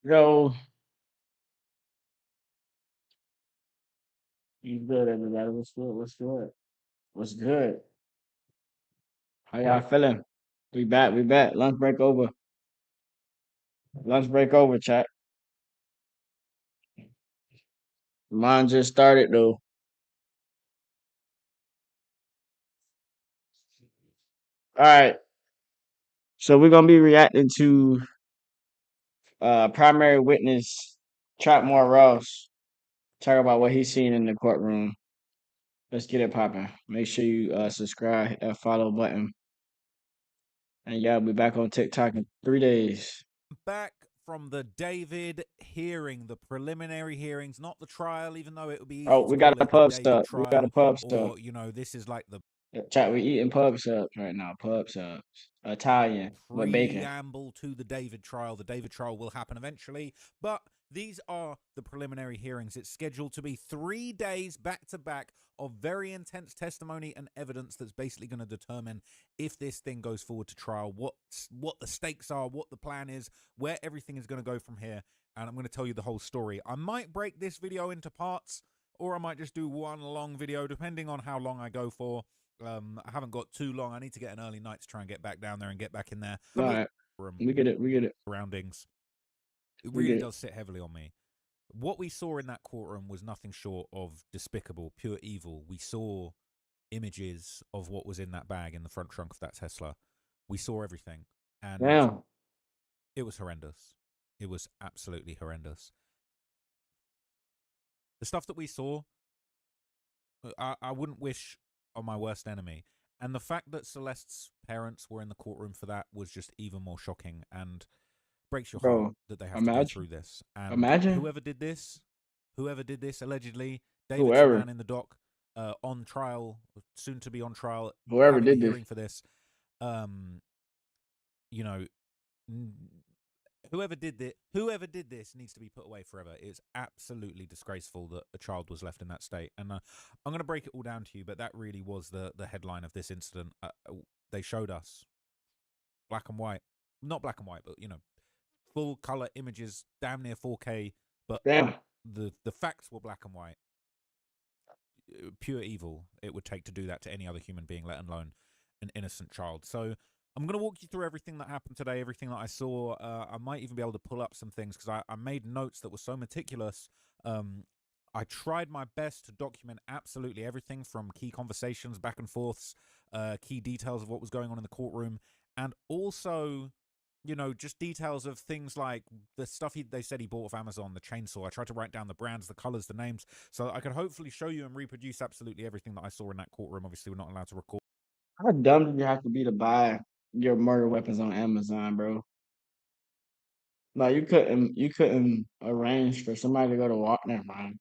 Yo, you good, everybody? What's good? What's good? What's good? How y'all feeling? We back. We back. Lunch break over. Lunch break over, chat. Mine just started though. All right. So we're gonna be reacting to primary witness Trapmore Ross talk about what he's seen in the courtroom. Let's get it popping. Make sure you subscribe, hit that follow button, and y'all be back on TikTok in 3 days. Back from the David hearing, the preliminary hearings, not the trial, even though it would be Oh, easy to we got call a it the pub David stop. We got a trial, pub stop. or, this is like the Chat, we eating pub subs right now. Pub subs. Italian with bacon. preamble to the David trial. The David trial will happen eventually, but these are the preliminary hearings. It's scheduled to be 3 days back to back of very intense testimony and evidence that's basically going to determine if this thing goes forward to trial, what the stakes are, what the plan is, where everything is going to go from here. And I'm going to tell you the whole story. I might break this video into parts, or I might just do one long video, depending on how long I go for. I haven't got too long. I need to get an early night to try and get back down there and get back in there. All Have a look right. at the room We get it. We get it. surroundings. It We really get it. does sit heavily on me. What we saw in that courtroom was nothing short of despicable, pure evil. We saw images of what was in that bag in the front trunk of that Tesla. We saw everything, and Damn. it was horrendous. It was absolutely horrendous. The stuff that we saw, I wouldn't wish on my worst enemy. And the fact that Celeste's parents were in the courtroom for that was just even more shocking and breaks your heart Bro, that they have to go imagine. through this. And Imagine. whoever did this, allegedly, David's the Whoever. man in the dock, on trial, soon to be on trial, Whoever having a did this. hearing for this. Um, you know, whoever did this needs to be put away forever. It's absolutely disgraceful that a child was left in that state. And I'm going to break it all down to you, but that really was the headline of this incident. They showed us black and white, not black and white, but full color images, damn near 4K. But Damn. the facts were black and white. Pure evil it would take to do that to any other human being, let alone an innocent child. So I'm going to walk you through everything that happened today, everything that I saw. I might even be able to pull up some things because I made notes that were so meticulous. I tried my best to document absolutely everything from key conversations, back and forths, key details of what was going on in the courtroom, and also just details of things like the stuff they said he bought off Amazon, the chainsaw. I tried to write down the brands, the colors, the names, so I could hopefully show you and reproduce absolutely everything that I saw in that courtroom. Obviously, we're not allowed to record. How dumb do you have to be to buy your murder weapons on Amazon, bro? Like you couldn't arrange for somebody to go to walk. Never mind.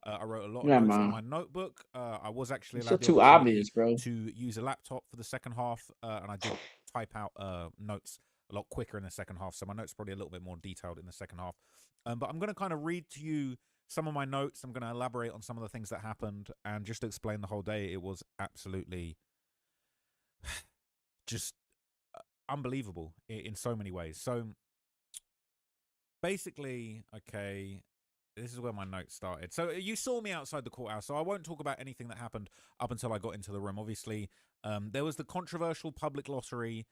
I wrote a lot of Never notes on mind. my notebook. I was actually It's allowed just the too opportunity obvious, bro. to use a laptop for the second half, and I did type out notes a lot quicker in the second half, so my notes are probably a little bit more detailed in the second half. But I'm going to kind of read to you some of my notes. I'm going to elaborate on some of the things that happened and just explain the whole day. It was absolutely just unbelievable in so many ways. So basically, okay, this is where my notes started. So you saw me outside the courthouse, so I won't talk about anything that happened up until I got into the room. Obviously, there was the controversial public lottery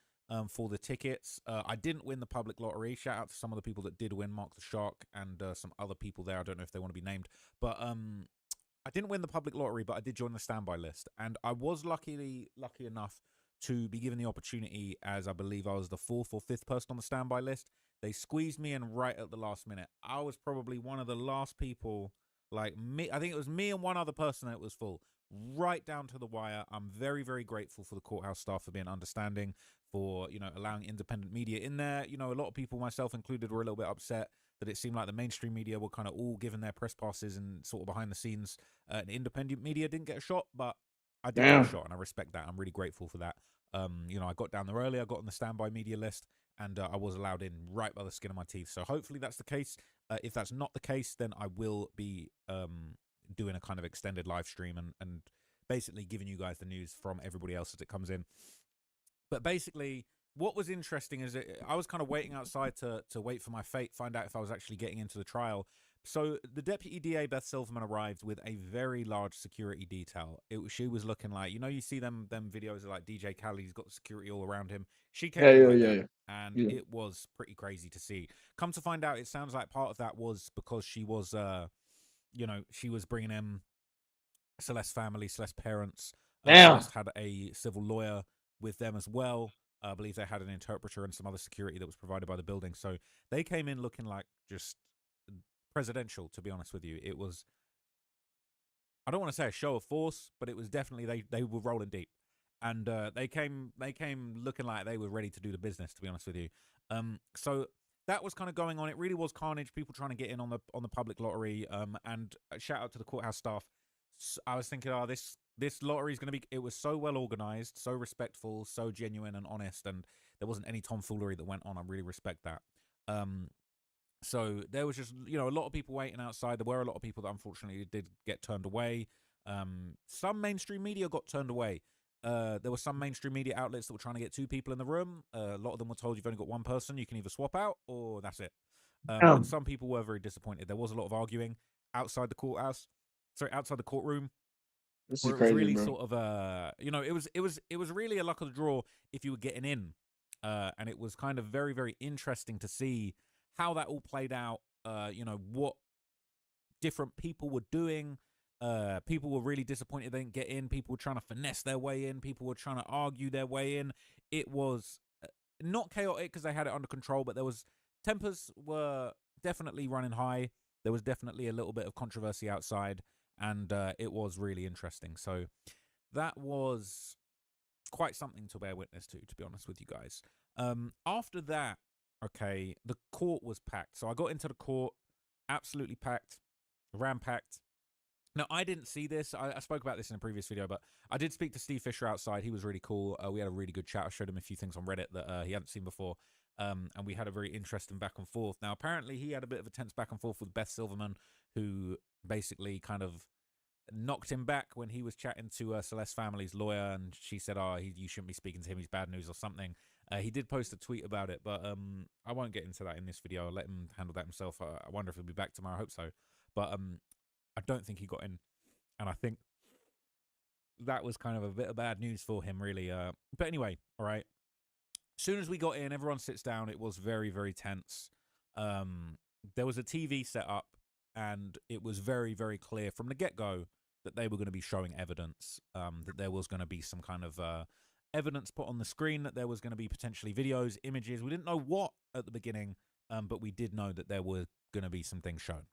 for the tickets. I didn't win the public lottery. Shout out to some of the people that did win, Mark the Shark and some other people there. I don't know if they want to be named, but I didn't win the public lottery, but I did join the standby list, and I was lucky enough to be given the opportunity, as I believe I was the fourth or fifth person on the standby list. They squeezed me in right at the last minute. I was probably one of the last people, like me. I think it was me and one other person that was full, right down to the wire. I'm very, very grateful for the courthouse staff for being understanding, for allowing independent media in there. A lot of people, myself included, were a little bit upset that it seemed like the mainstream media were kind of all given their press passes and sort of behind the scenes. And independent media didn't get a shot, but I did get a Damn. shot, and I respect that. I'm really grateful for that. I got down there early. I got on the standby media list, and I was allowed in right by the skin of my teeth. So hopefully that's the case. If that's not the case, then I will be doing a kind of extended live stream and basically giving you guys the news from everybody else as it comes in. But basically, what was interesting is I was kind of waiting outside to wait for my fate, find out if I was actually getting into the trial. So the deputy DA Beth Silverman arrived with a very large security detail. She was looking like, you see them videos of like DJ Khaled, he's got the security all around him. She Yeah, came in yeah, like yeah, that, yeah. and Yeah. it was pretty crazy to see. Come to find out, it sounds like part of that was because she was, she was bringing in Celeste's family, Celeste's parents. Damn. Celeste had a civil lawyer with them as well. I believe they had an interpreter and some other security that was provided by the building. So they came in looking like just presidential, to be honest with you. It was, I don't want to say a show of force, but it was definitely they were rolling deep, and they came looking like they were ready to do the business. To be honest with you, so that was kind of going on. It really was carnage. People trying to get in on the public lottery. And shout out to the courthouse staff. I was thinking, oh, this lottery is going to be. It was so well organized, so respectful, so genuine and honest, and there wasn't any tomfoolery that went on. I really respect that. Um, so there was just, a lot of people waiting outside. There were a lot of people that unfortunately did get turned away. Some mainstream media got turned away. There were some mainstream media outlets that were trying to get two people in the room. A lot of them were told you've only got one person. You can either swap out or that's it. And Damn. some people were very disappointed. There was a lot of arguing outside the courthouse. Sorry, outside the courtroom, This is where it was crazy, really bro. sort of it was really a luck of the draw if you were getting in. And it was kind of very, very interesting to see how that all played out. What different people were doing. People were really disappointed they didn't get in. People were trying to finesse their way in. People were trying to argue their way in. It was not chaotic because they had it under control, but tempers were definitely running high. There was definitely a little bit of controversy outside, and it was really interesting. So that was quite something to bear witness to be honest with you guys. After that, okay, the court was packed. So I got into the court, absolutely packed, ram packed. Now, I didn't see this. I spoke about this in a previous video, but I did speak to Steve Fisher outside. He was really cool. We had a really good chat. I showed him a few things on Reddit that he hadn't seen before. And we had a very interesting back and forth. Now, apparently, he had a bit of a tense back and forth with Beth Silverman, who basically kind of knocked him back when he was chatting to Celeste's family's lawyer, and she said, "Oh, you shouldn't be speaking to him. He's bad news or something." He did post a tweet about it, but I won't get into that in this video. I'll let him handle that himself. I wonder if he'll be back tomorrow. I hope so, but I don't think he got in, and I think that was kind of a bit of bad news for him, really. But anyway, all right. As soon as we got in, everyone sits down. It was very, very tense. There was a TV set up, and it was very, very clear from the get-go that they were going to be showing evidence, that there was going to be some kind of evidence put on the screen, that there was going to be potentially videos, images. We didn't know what at the beginning, but we did know that there were going to be some things shown.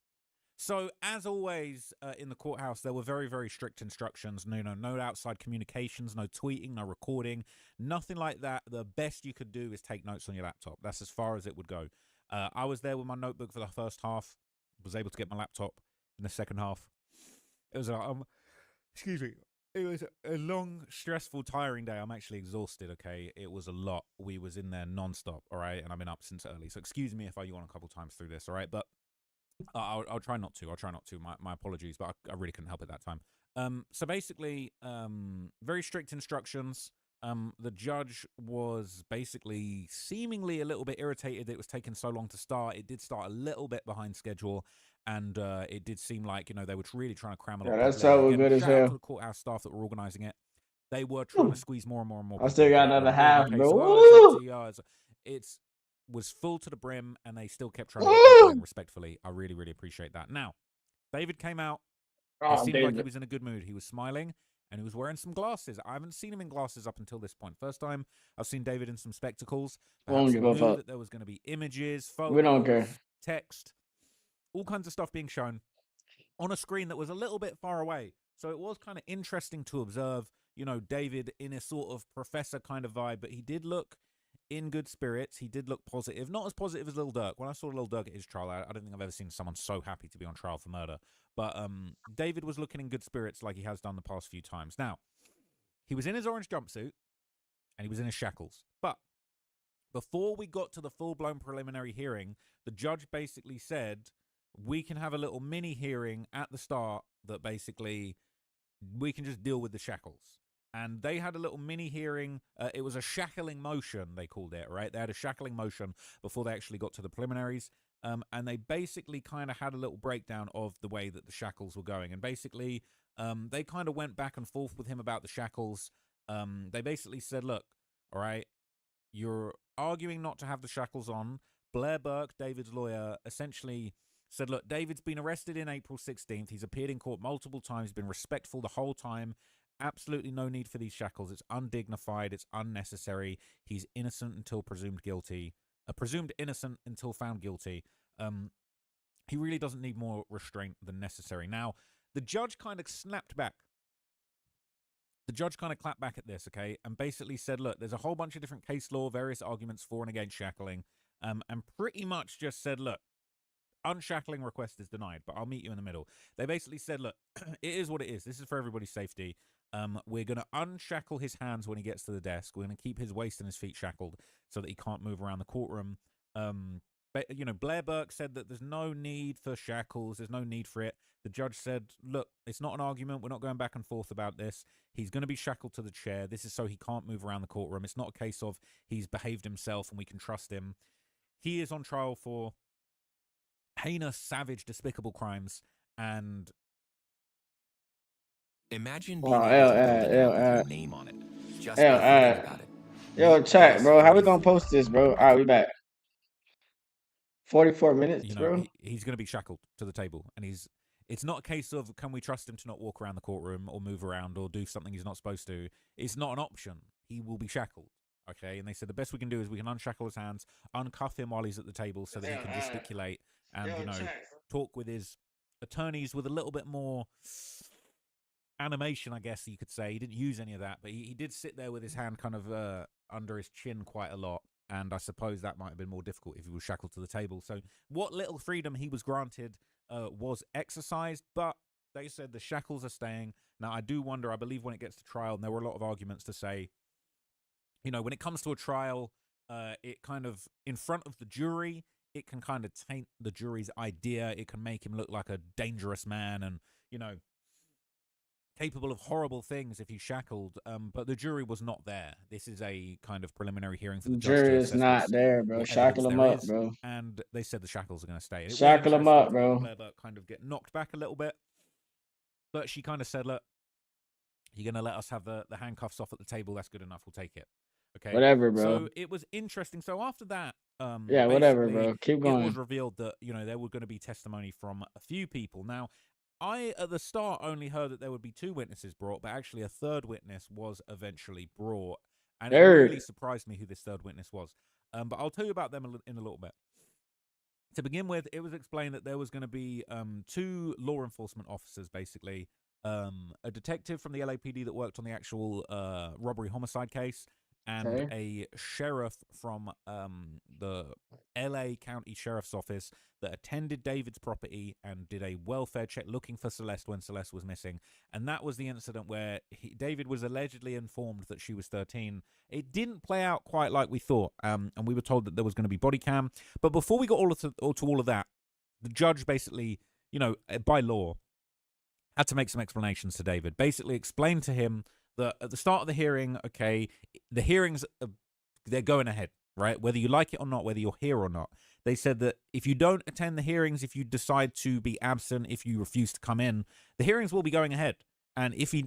So, as always, in the courthouse, there were very, very strict instructions. No outside communications, no tweeting, no recording, nothing like that. The best you could do is take notes on your laptop. That's as far as it would go. I was there with my notebook for the first half, was able to get my laptop in the second half. It was excuse me. It was a long, stressful, tiring day. I'm actually exhausted, okay? It was a lot. We was in there nonstop, all right? And I've been up since early. So excuse me if I yawn a couple times through this, all right? But I'll try not to. I'll try not to. My apologies, but I really couldn't help it that time. So basically, very strict instructions. The judge was basically seemingly a little bit irritated that it was taking so long to start. It did start a little bit behind schedule, and it did seem like they were really trying to cram a lot Yeah, of that people in. sound was Again, good as shout out to hell. the courthouse staff that were organizing it. They were trying to Whew. squeeze more and more and more I people still into got it. They another were doing half, okay, bro. so it's Woo! empty. It's was full to the brim, and they still kept trying to get people in Woo! respectfully. I really, really appreciate that. Now, David came out. It Oh, seemed like he David. was in a good mood. He was smiling, and he was wearing some glasses. I haven't seen him in glasses up until this point. First time I've seen David in some spectacles. We don't Perhaps he give a knew fuck. that there was going to be images, We don't care. photos, text, all kinds of stuff being shown on a screen that was a little bit far away. So it was kind of interesting to observe, David in a sort of professor kind of vibe, but he did look in good spirits. He did look positive, not as positive as Lil Durk. When I saw Lil Durk at his trial, I don't think I've ever seen someone so happy to be on trial for murder. But David was looking in good spirits like he has done the past few times. Now, he was in his orange jumpsuit and he was in his shackles. But before we got to the full-blown preliminary hearing, the judge basically said, we can have a little mini hearing at the start that basically we can just deal with the shackles. and they had a little mini hearing. It was a shackling motion, they called it, right? They had a shackling motion before they actually got to the preliminaries. And they basically kind of had a little breakdown of the way that the shackles were going. And basically, they kind of went back and forth with him about the shackles. They basically said, look, all right, you're arguing not to have the shackles on. Blair Burke, David's lawyer, essentially said, look, David's been arrested in April 16th. He's appeared in court multiple times, been respectful the whole time. Absolutely no need for these shackles. It's undignified. It's unnecessary. He's innocent until presumed guilty. Presumed innocent until found guilty. He really doesn't need more restraint than necessary. Now, the judge kind of snapped back. The judge kind of clapped back at this, okay, and basically said, look, there's a whole bunch of different case law, various arguments for and against shackling, and pretty much just said, look, unshackling request is denied, but I'll meet you in the middle. They basically said, look, it is what it is. This is for everybody's safety. We're going to unshackle his hands when he gets to the desk. We're going to keep his waist and his feet shackled so that he can't move around the courtroom. But, Blair Burke said that there's no need for shackles. There's no need for it. The judge said, look, it's not an argument. We're not going back and forth about this. He's going to be shackled to the chair. This is so he can't move around the courtroom. It's not a case of he's behaved himself and we can trust him. He is on trial for heinous, savage, despicable crimes. And imagine being able to build an app with your name on it. Just by thinking about it. Yo, chat, bro. How we gonna post this, bro? All right, we back. 44 minutes, bro. He's going to be shackled to the table, and it's not a case of can we trust him to not walk around the courtroom or move around or do something he's not supposed to. It's not an option. He will be shackled, okay? And they said the best we can do is we can unshackle his hands, uncuff him while he's at the table so that he can gesticulate and, talk with his attorneys with a little bit more animation, I guess you could say. He didn't use any of that, but he did sit there with his hand kind of under his chin quite a lot. And I suppose that might have been more difficult if he was shackled to the table. So what little freedom he was granted was exercised, but they said the shackles are staying. Now, I do wonder, I believe when it gets to trial, and there were a lot of arguments to say, when it comes to a trial, it kind of, in front of the jury, it can kind of taint the jury's idea. It can make him look like a dangerous man and, capable of horrible things if he's shackled, but the jury was not there. This is a kind of preliminary hearing for the judge. Jury is not there, bro. Shackle them up, bro. And they said the shackles are going to stay. Shackle them up, bro. Blair kind of get knocked back a little bit, but she kind of said, look, you're going to let us have the handcuffs off at the table. That's good enough. We'll take it. Okay. Whatever, bro. So it was interesting. So after that, yeah, whatever, bro. Keep going. It was revealed that, there were going to be testimony from a few people. Now, I, at the start, only heard that there would be 2 witnesses brought, but actually a third witness was eventually brought. And it really surprised me who this third witness was. But I'll tell you about them in a little bit. To begin with, it was explained that there was going to be 2 law enforcement officers, basically. A detective from the LAPD that worked on the actual robbery homicide case, and a sheriff from the LA County Sheriff's Office that attended David's property and did a welfare check looking for Celeste when Celeste was missing. And that was the incident where David was allegedly informed that she was 13. It didn't play out quite like we thought, and we were told that there was going to be body cam. But before we got to all of that, the judge basically, by law, had to make some explanations to David. Basically explained to him that at the start of the hearing, okay, the hearings, they're going ahead, right? Whether you like it or not, whether you're here or not. They said that if you don't attend the hearings, if you decide to be absent, if you refuse to come in, the hearings will be going ahead. And if he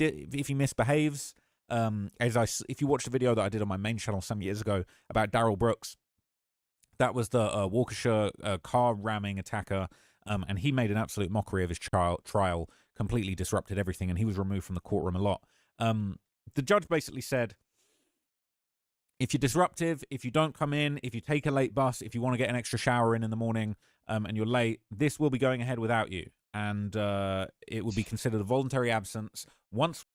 misbehaves, if you watch the video that I did on my main channel some years ago about Darrell Brooks, that was the Waukesha car ramming attacker, and he made an absolute mockery of his trial, completely disrupted everything, and he was removed from the courtroom a lot. The judge basically said, if you're disruptive, if you don't come in, if you take a late bus, if you want to get an extra shower in the morning, and you're late, this will be going ahead without you. And it will be considered a voluntary absence. Once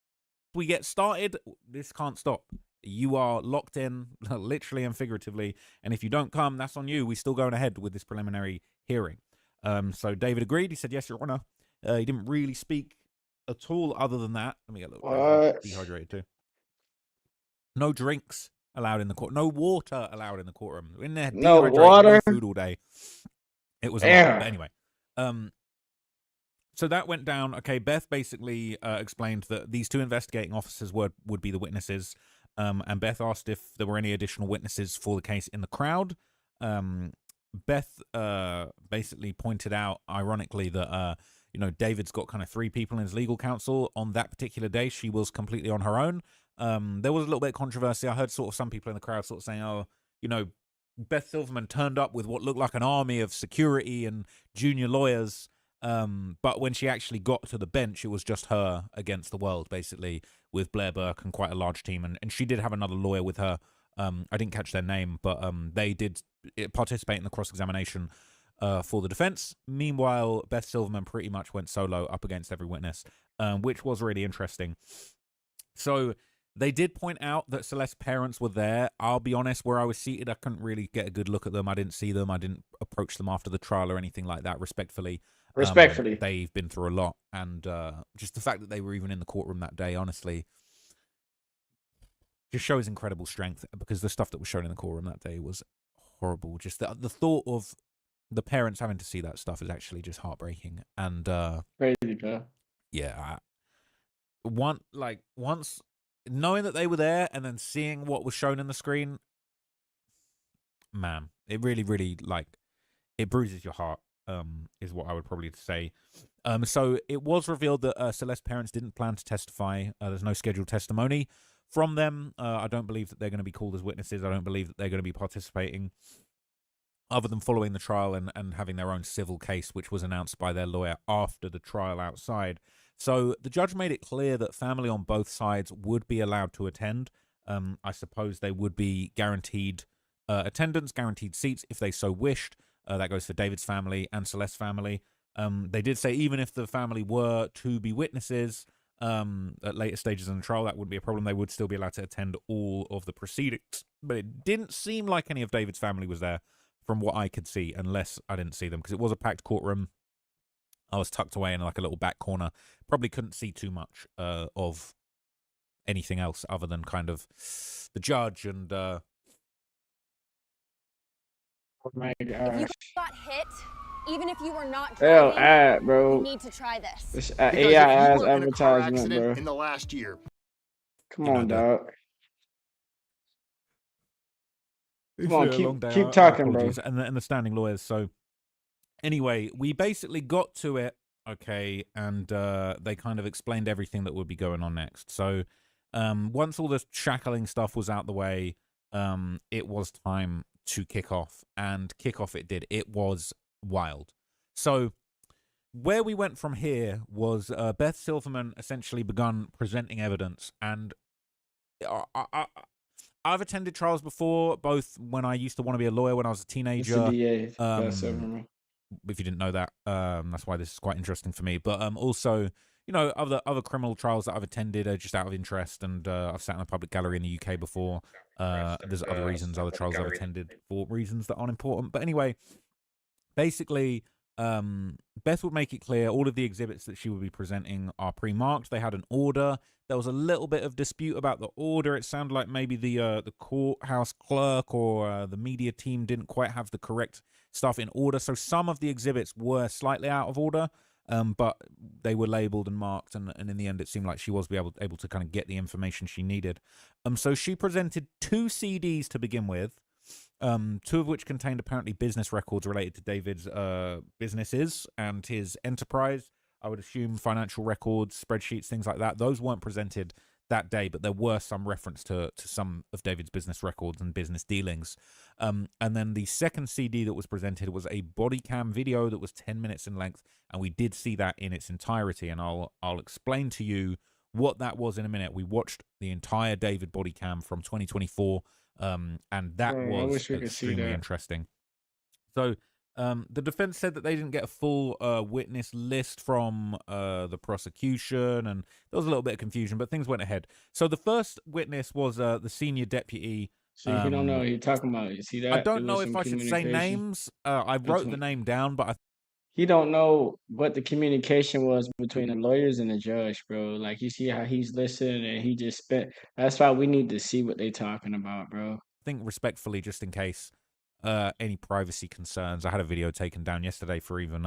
we get started, this can't stop. You are locked in, literally and figuratively. And if you don't come, that's on you. We're still going ahead with this preliminary hearing. So David agreed. He said, yes, Your Honor. He didn't really speak at all other than that. Let me get a little dehydrated too. No drinks allowed in the court. No water allowed in the courtroom. In there, no water, no food all day. It was a lot. But anyway, So that went down. Okay, Beth basically explained that these two investigating officers would be the witnesses. And Beth asked if there were any additional witnesses for the case in the crowd. Beth basically pointed out, ironically, that David's got kind of 3 people in his legal counsel. On that particular day, she was completely on her own. There was a little bit of controversy. I heard sort of some people in the crowd sort of saying, "Oh, Beth Silverman turned up with what looked like an army of security and junior lawyers." But when she actually got to the bench, it was just her against the world, basically, with Blair Burke and quite a large team. And she did have another lawyer with her. I didn't catch their name, but they did participate in the cross-examination for the defense. Meanwhile, Beth Silverman pretty much went solo up against every witness, which was really interesting. So they did point out that Celeste's parents were there. I'll be honest, where I was seated, I couldn't really get a good look at them. I didn't see them. I didn't approach them after the trial or anything like that, respectfully. Respectfully. They've been through a lot. And just the fact that they were even in the courtroom that day, honestly, just shows incredible strength, because the stuff that was shown in the courtroom that day was horrible. Just the thought of the parents having to see that stuff is actually just heartbreaking. And crazy, bro. Yeah. Once knowing that they were there and then seeing what was shown in the screen, man, it really, really, it bruises your heart, is what I would probably say. So it was revealed that Celeste's parents didn't plan to testify. There's no scheduled testimony from them. I don't believe that they're going to be called as witnesses. I don't believe that they're going to be participating, other than following the trial and having their own civil case, which was announced by their lawyer after the trial outside. So the judge made it clear that family on both sides would be allowed to attend. I suppose they would be guaranteed attendance, guaranteed seats if they so wished. That goes for David's family and Celeste's family. They did say even if the family were to be witnesses at later stages in the trial, that wouldn't be a problem. They would still be allowed to attend all of the proceedings. But it didn't seem like any of David's family was there, from what I could see, unless I didn't see them, because it was a packed courtroom. I was tucked away in like a little back corner. Probably couldn't see too much of anything else other than kind of the judge and... Oh my If you gosh. got hit, even if you were not Hell, driving, bro. you need to try this. This Because AI if you ass were in a car advertisement, accident bro. in the last year, Come You know on, that. dog. It's Come on, a long day. keep talking, bro. Apologies. And the standing lawyers. So anyway, we basically got to it, okay, and they kind of explained everything that would be going on next. So once all the shackling stuff was out the way, it was time to kick off, and kick off it did. It was wild. So where we went from here was Beth Silverman essentially begun presenting evidence, and I've attended trials before, both when I used to want to be a lawyer when I was a teenager. Mr. DA, Beth Silverman. If you didn't know that, that's why this is quite interesting for me. But also, other criminal trials that I've attended are just out of interest, and I've sat in a public gallery in the UK before. There's other reasons, other trials I've attended for reasons that aren't important. But anyway, basically, Beth would make it clear all of the exhibits that she would be presenting are pre-marked. They had an order. There was a little bit of dispute about the order. It sounded like maybe the courthouse clerk or the media team didn't quite have the correct stuff in order. So some of the exhibits were slightly out of order, but they were labeled and marked. And in the end, it seemed like she was able to kind of get the information she needed. So she presented 2 CDs to begin with. 2 of which contained apparently business records related to David's businesses and his enterprise. I would assume financial records, spreadsheets, things like that. Those weren't presented that day, but there were some reference to some of David's business records and business dealings. And then the second CD that was presented was a body cam video that was 10 minutes in length, and we did see that in its entirety, and I'll explain to you what that was in a minute. We watched the entire David body cam from 2024, and that was extremely interesting. So the defense said that they didn't get a full witness list from the prosecution, and there was a little bit of confusion, but things went ahead. So the first witness was the senior deputy. See, he don't know what he's talking about. You see that? I don't know if I should say names. I wrote the name down, but he don't know what the communication was between the lawyers and the judge, bro. Like, you see how he's listening and he just spent. That's why we need to see what they talking about, bro. I think respectfully, just in case any privacy concerns, I had a video taken down yesterday for even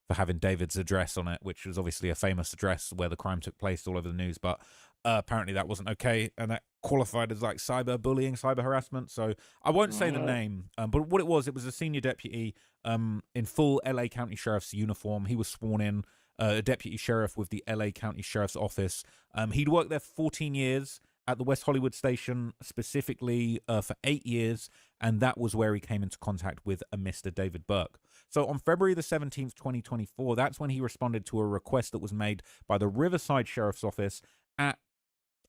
for having David's address on it, which was obviously a famous address where the crime took place all over the news. But apparently that wasn't okay, and that qualified as like cyberbullying, cyber harassment. So I won't say the name, but what it was a senior deputy in full LA County Sheriff's uniform. He was sworn in, a deputy sheriff with the LA County Sheriff's Office. He'd worked there for 14 years at the West Hollywood station, specifically for 8 years, and that was where he came into contact with a Mr. David Burke. So on February the 17th, 2024, that's when he responded to a request that was made by the Riverside Sheriff's Office at,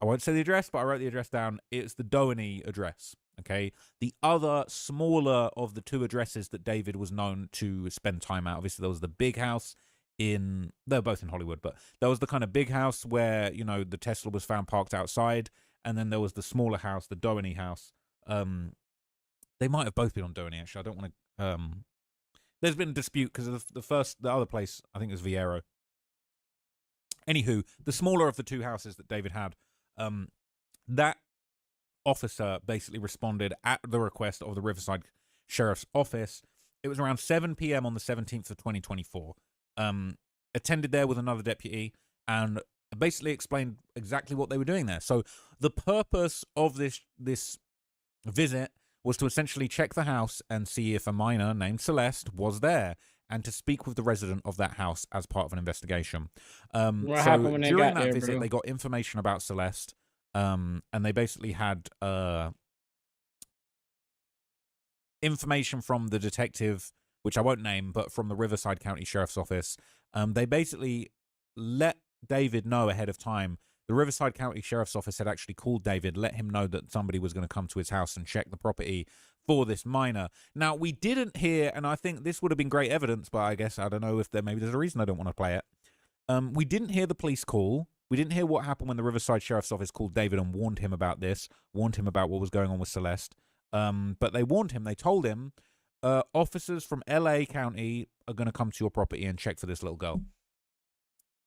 I won't say the address, but I wrote the address down. It's the Doheny address, okay? The other smaller of the two addresses that David was known to spend time at. Obviously, there was the big house they're both in Hollywood, but there was the kind of big house where, you know, the Tesla was found parked outside, and then there was the smaller house, the Doheny house. They might have both been on Doheny, actually. I don't want to... there's been a dispute because of the other place, I think it was Viero. Anywho, the smaller of the two houses that David had, that officer basically responded at the request of the Riverside Sheriff's Office. It was around 7 p.m. on the 17th of 2024. Attended there with another deputy and basically explained exactly what they were doing there. So the purpose of this visit was to essentially check the house and see if a minor named Celeste was there, and to speak with the resident of that house as part of an investigation. What happened when they during got that there, visit, bro? they got information about Celeste, and they basically had information from the detective, which I won't name, but from the Riverside County Sheriff's Office. They basically let David know ahead of time. The Riverside County Sheriff's Office had actually called David, let him know that somebody was going to come to his house and check the property for this minor. Now, we didn't hear, and I think this would have been great evidence, but I guess I don't know if maybe there's a reason I don't want to play it. We didn't hear the police call. We didn't hear what happened when the Riverside Sheriff's Office called David and warned him about this, warned him about what was going on with Celeste. But they warned him, they told him, officers from LA County are going to come to your property and check for this little girl.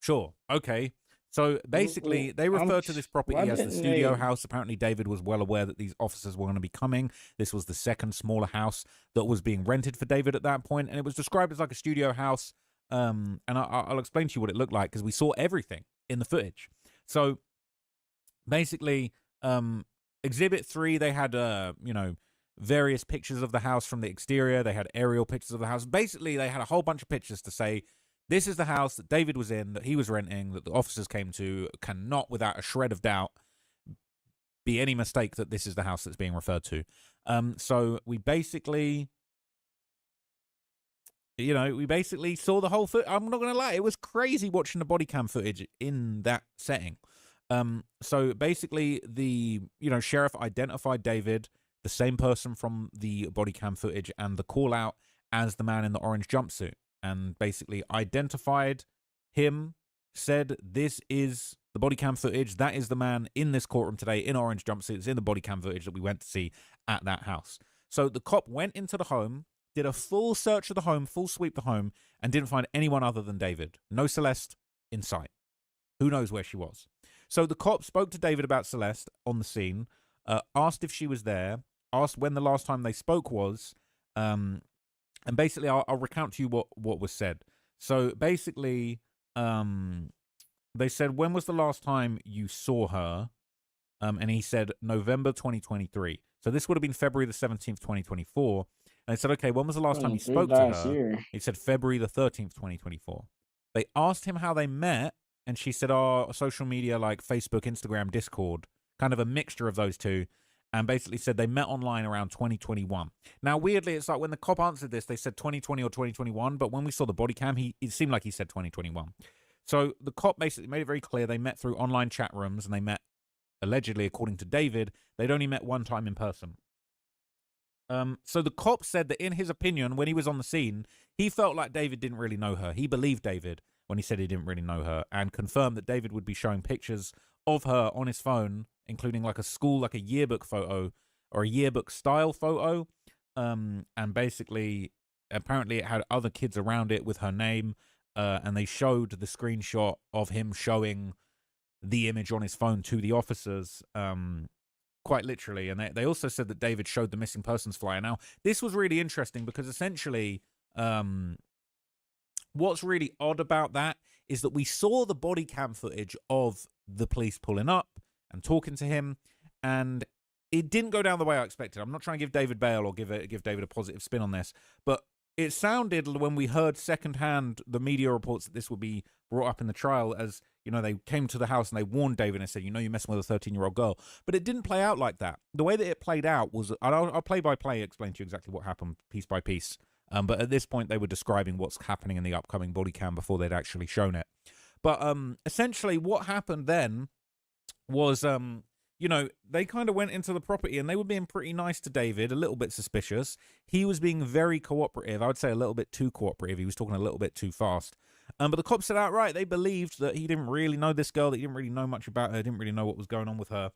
Sure, okay. So basically, they refer to this property as the studio house. Apparently, David was well aware that these officers were going to be coming. This was the second smaller house that was being rented for David at that point, and it was described as like a studio house. And I'll explain to you what it looked like because we saw everything in the footage. So basically, Exhibit 3, they had, various pictures of the house from the exterior. They had aerial pictures of the house. Basically, they had a whole bunch of pictures to say, this is the house that David was in, that he was renting, that the officers came to. Cannot, without a shred of doubt, be any mistake that this is the house that's being referred to. So we basically, saw the whole footage. I'm not going to lie, it was crazy watching the body cam footage in that setting. So basically, the sheriff identified David, the same person from the body cam footage, and the call out as the man in the orange jumpsuit. And basically identified him, said, this is the body cam footage. That is the man in this courtroom today in orange jumpsuits in the body cam footage that we went to see at that house. So the cop went into the home, did a full search of the home, full sweep the home, and didn't find anyone other than David. No Celeste in sight. Who knows where she was? So the cop spoke to David about Celeste on the scene, asked if she was there, asked when the last time they spoke was, and basically, I'll recount to you what was said. So basically, they said, when was the last time you saw her? And he said, November 2023. So this would have been February the 17th, 2024. And they said, okay, when was the last time you spoke to her? Year. He said, February the 13th, 2024. They asked him how they met, and she said, social media like Facebook, Instagram, Discord, kind of a mixture of those two. And basically said they met online around 2021. Now, weirdly, it's like when the cop answered this, they said 2020 or 2021. But when we saw the body cam, it seemed like he said 2021. So the cop basically made it very clear they met through online chat rooms, and they met, allegedly, according to David, they'd only met one time in person. So the cop said that in his opinion, when he was on the scene, he felt like David didn't really know her. He believed David when he said he didn't really know her, and confirmed that David would be showing pictures of her on his phone, including like a yearbook photo or a yearbook style photo. And basically, apparently it had other kids around it with her name. And they showed the screenshot of him showing the image on his phone to the officers, quite literally. And they also said that David showed the missing persons flyer. Now, this was really interesting because essentially, what's really odd about that is that we saw the body cam footage of the police pulling up and talking to him, and it didn't go down the way I expected. I'm not trying to give David bail or give David a positive spin on this, but it sounded when we heard secondhand the media reports that this would be brought up in the trial as, you know, they came to the house and they warned David and said, you know, you're messing with a 13-year-old girl. But it didn't play out like that. The way that it played out was, I'll play by play explain to you exactly what happened piece by piece. But at this point, they were describing what's happening in the upcoming body cam before they'd actually shown it. But essentially what happened then was, you know, they kind of went into the property and they were being pretty nice to David, a little bit suspicious. He was being very cooperative. I would say a little bit too cooperative. He was talking a little bit too fast. But the cops said outright they believed that he didn't really know this girl, that he didn't really know much about her, didn't really know what was going on with her.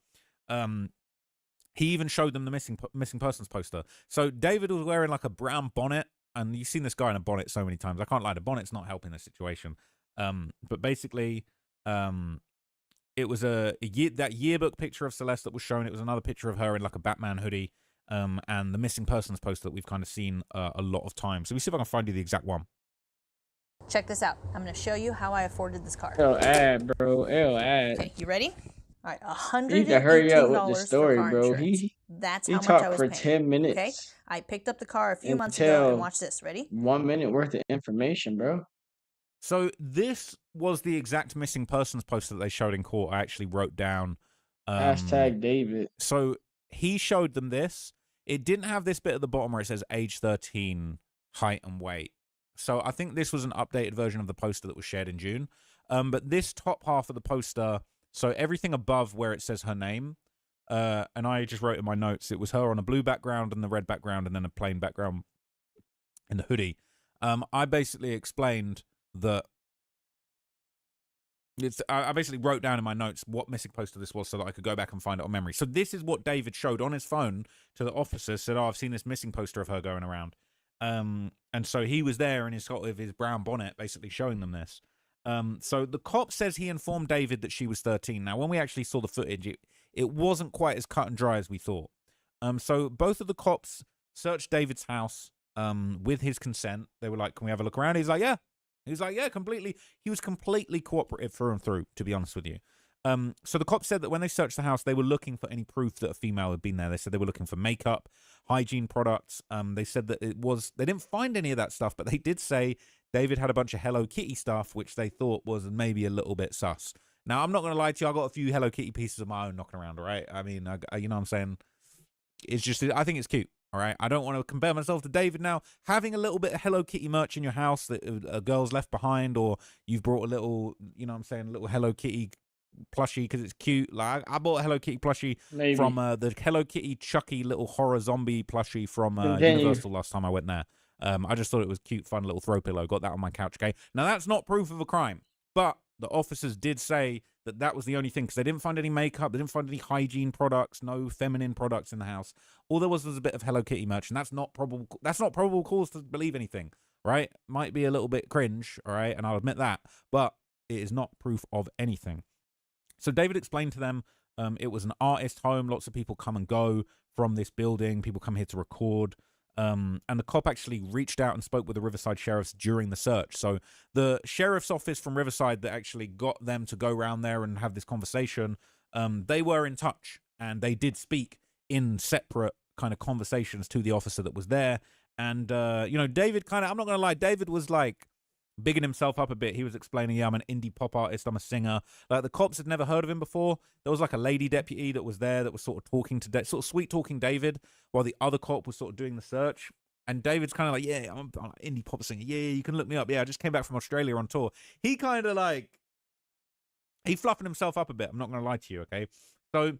He even showed them the missing persons poster. So David was wearing like a brown bonnet, and you've seen this guy in a bonnet so many times. I can't lie, the bonnet's not helping the situation. But basically, it was that yearbook picture of Celeste that was shown. It was another picture of her in like a Batman hoodie, and the missing persons poster that we've kind of seen a lot of times. So we see if I can find you the exact one. Check this out. I'm going to show you how I afforded this car. Ew, ad, bro. Ew, ad. Okay, you ready? All right, $118 You need to hurry up with the for story, car bro. insurance. He That's how much talked I was for paying. 10 minutes. Okay, I picked up the car a few And months ago, tell- and watch this. Ready? 1 minute worth of information, bro. So this was the exact missing persons poster that they showed in court. I actually wrote down. Hashtag David. So he showed them this. It didn't have this bit at the bottom where it says age 13, height and weight. So I think this was an updated version of the poster that was shared in June. But this top half of the poster, so everything above where it says her name, and I just wrote in my notes, it was her on a blue background and the red background and then a plain background in the hoodie. I basically explained that I basically wrote down in my notes what missing poster this was so that I could go back and find it on memory. So this is what David showed on his phone to the officers, said, oh, I've seen this missing poster of her going around. And so he was there in his with his brown bonnet basically showing them this. So the cop says he informed David that she was 13. Now, when we actually saw the footage, it wasn't quite as cut and dry as we thought. So both of the cops searched David's house with his consent. They were like, can we have a look around? He's like, yeah. He's like, yeah, completely. He was completely cooperative through and through, to be honest with you. So the cops said that when they searched the house, they were looking for any proof that a female had been there. They said they were looking for makeup, hygiene products. They said that they didn't find any of that stuff, but they did say David had a bunch of Hello Kitty stuff, which they thought was maybe a little bit sus. Now, I'm not going to lie to you. I got a few Hello Kitty pieces of my own knocking around, all right? I mean, you know what I'm saying? It's just, I think it's cute. All right, I don't want to compare myself to David now. Having a little bit of Hello Kitty merch in your house that a girl's left behind, or you've brought a little, you know what I'm saying, a little Hello Kitty plushie because it's cute. Like I bought a Hello Kitty plushie from the Hello Kitty Chucky little horror zombie plushie from Universal last time I went there. I just thought it was cute, fun little throw pillow. Got that on my couch, okay? Now, that's not proof of a crime, but the officers did say that that was the only thing because they didn't find any makeup, they didn't find any hygiene products, no feminine products in the house. All there was a bit of Hello Kitty merch, and that's not probable. That's not probable cause to believe anything, right? Might be a little bit cringe, all right, and I'll admit that, but it is not proof of anything. So David explained to them it was an artist home. Lots of people come and go from this building. People come here to record. And the cop actually reached out and spoke with the Riverside sheriffs during the search. So the sheriff's office from Riverside that actually got them to go around there and have this conversation, they were in touch and they did speak in separate kind of conversations to the officer that was there. And, you know, David kind of, I'm not going to lie, David was like bigging himself up a bit. He was explaining, yeah, I'm an indie pop artist, I'm a singer. Like the cops had never heard of him before. There was like a lady deputy that was there that was sort of talking to, sort of sweet talking David while the other cop was sort of doing the search. And David's kind of like, yeah, I'm an indie pop singer. Yeah, you can look me up. Yeah, I just came back from Australia on tour. He kind of like, he fluffing himself up a bit. I'm not going to lie to you, okay? So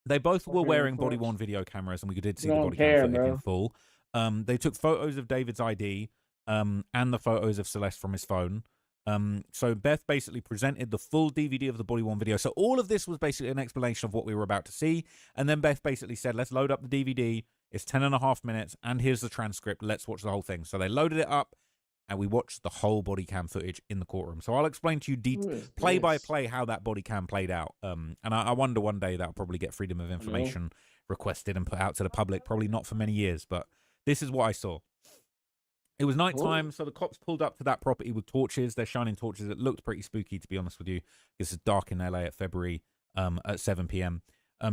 they both were wearing body-worn video cameras, and we did see the body cam footage in full. They took photos of David's ID and the photos of Celeste from his phone. So Beth basically presented the full DVD of the body-worn video. So all of this was basically an explanation of what we were about to see. And then Beth basically said, let's load up the DVD. It's 10.5 minutes, and here's the transcript. Let's watch the whole thing. So they loaded it up, and we watched the whole body cam footage in the courtroom. So I'll explain to you play by play how that body cam played out. And I wonder one day that'll probably get freedom of information requested and put out to the public. Probably not for many years, but this is what I saw. It was nighttime, so the cops pulled up to that property with torches. They're shining torches. It looked pretty spooky, to be honest with you. It's dark in LA at February at 7 p.m.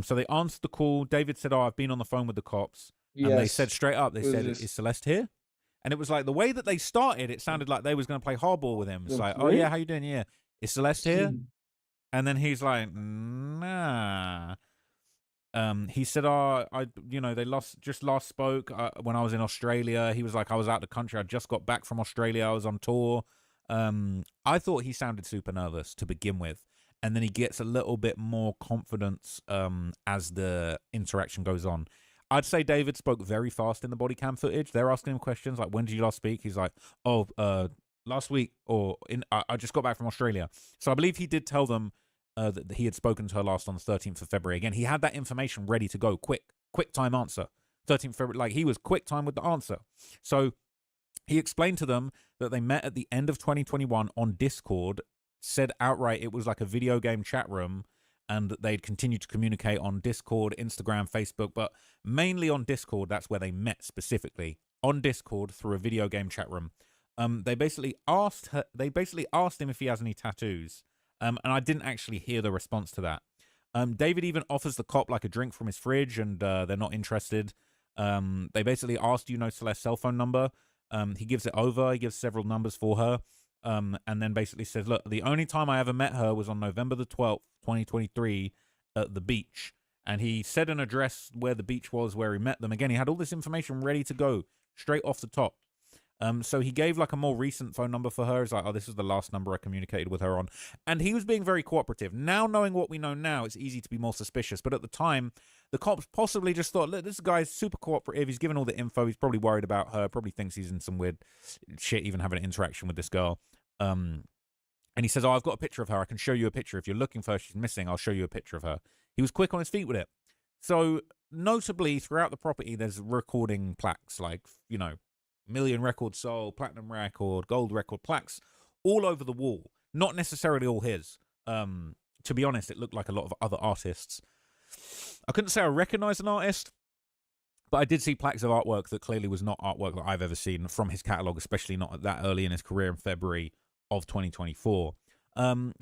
So they answered the call. David said, "Oh, I've been on the phone with the cops," and they said straight up, they said, "Is Celeste here?" And it was like the way that they started. It sounded like they was going to play hardball with him. It's like, "Oh yeah, how you doing? Yeah, is Celeste here?" And then he's like, "Nah." He said, "Oh, they just last spoke when I was in Australia." He was like, "I was out the country. I just got back from Australia. I was on tour." I thought he sounded super nervous to begin with, and then he gets a little bit more confidence as the interaction goes on. I'd say David spoke very fast in the body cam footage. They're asking him questions like, "When did you last speak?" He's like, "Oh, last week, or I just got back from Australia." So I believe he did tell them that he had spoken to her last on the 13th of February. Again, he had that information ready to go, quick time answer. 13th of February, like he was quick time with the answer. So he explained to them that they met at the end of 2021 on Discord, said outright it was like a video game chat room, and that they'd continue to communicate on Discord, Instagram, Facebook, but mainly on Discord. That's where they met specifically, on Discord through a video game chat room. They basically asked him if he has any tattoos. And I didn't actually hear the response to that. David even offers the cop like a drink from his fridge, and they're not interested. They basically asked, "Do you know Celeste's cell phone number?" He gives it over. He gives several numbers for her. And then basically says, "Look, the only time I ever met her was on November the 12th, 2023 at the beach." And he said an address where the beach was, where he met them. Again, he had all this information ready to go straight off the top. So he gave like a more recent phone number for her. He's like, "Oh, this is the last number I communicated with her on." And he was being very cooperative. Now, knowing what we know now, it's easy to be more suspicious. But at the time, the cops possibly just thought, "Look, this guy's super cooperative. He's given all the info. He's probably worried about her. Probably thinks he's in some weird shit, even having an interaction with this girl." And he says, "Oh, I've got a picture of her. I can show you a picture. If you're looking for her, she's missing. I'll show you a picture of her." He was quick on his feet with it. So notably, throughout the property, there's recording plaques like, million records sold, platinum record, gold record plaques all over the wall. Not necessarily all his. To be honest, it looked like a lot of other artists. I couldn't say I recognized an artist, but I did see plaques of artwork that clearly was not artwork that I've ever seen from his catalog, especially not that early in his career in February of 2024.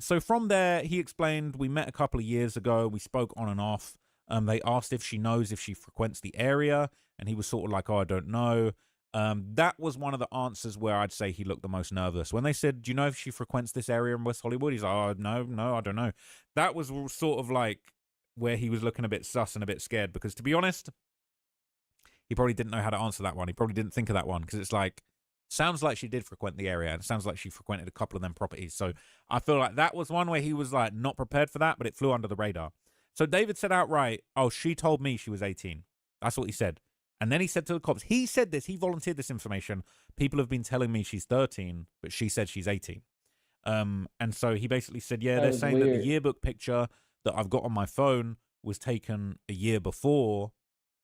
So from there, he explained, "We met a couple of years ago. We spoke on and off. They asked if she knows if she frequents the area, and he was sort of like, 'Oh, I don't know.' That was one of the answers where I'd say he looked the most nervous. When they said, 'Do you know if she frequents this area in West Hollywood?' He's like, 'Oh, no, I don't know.' That was sort of like where he was looking a bit sus and a bit scared, because to be honest, he probably didn't know how to answer that one. He probably didn't think of that one, because it's like, sounds like she did frequent the area, and it sounds like she frequented a couple of them properties. So I feel like that was one where he was like not prepared for that, but it flew under the radar. So David said outright, "Oh, she told me she was 18. That's what he said. And then he said to the cops, he said this, he volunteered this information. "People have been telling me she's 13, but she said she's 18. And so he basically said, "Yeah, they're saying that the yearbook picture that I've got on my phone was taken a year before,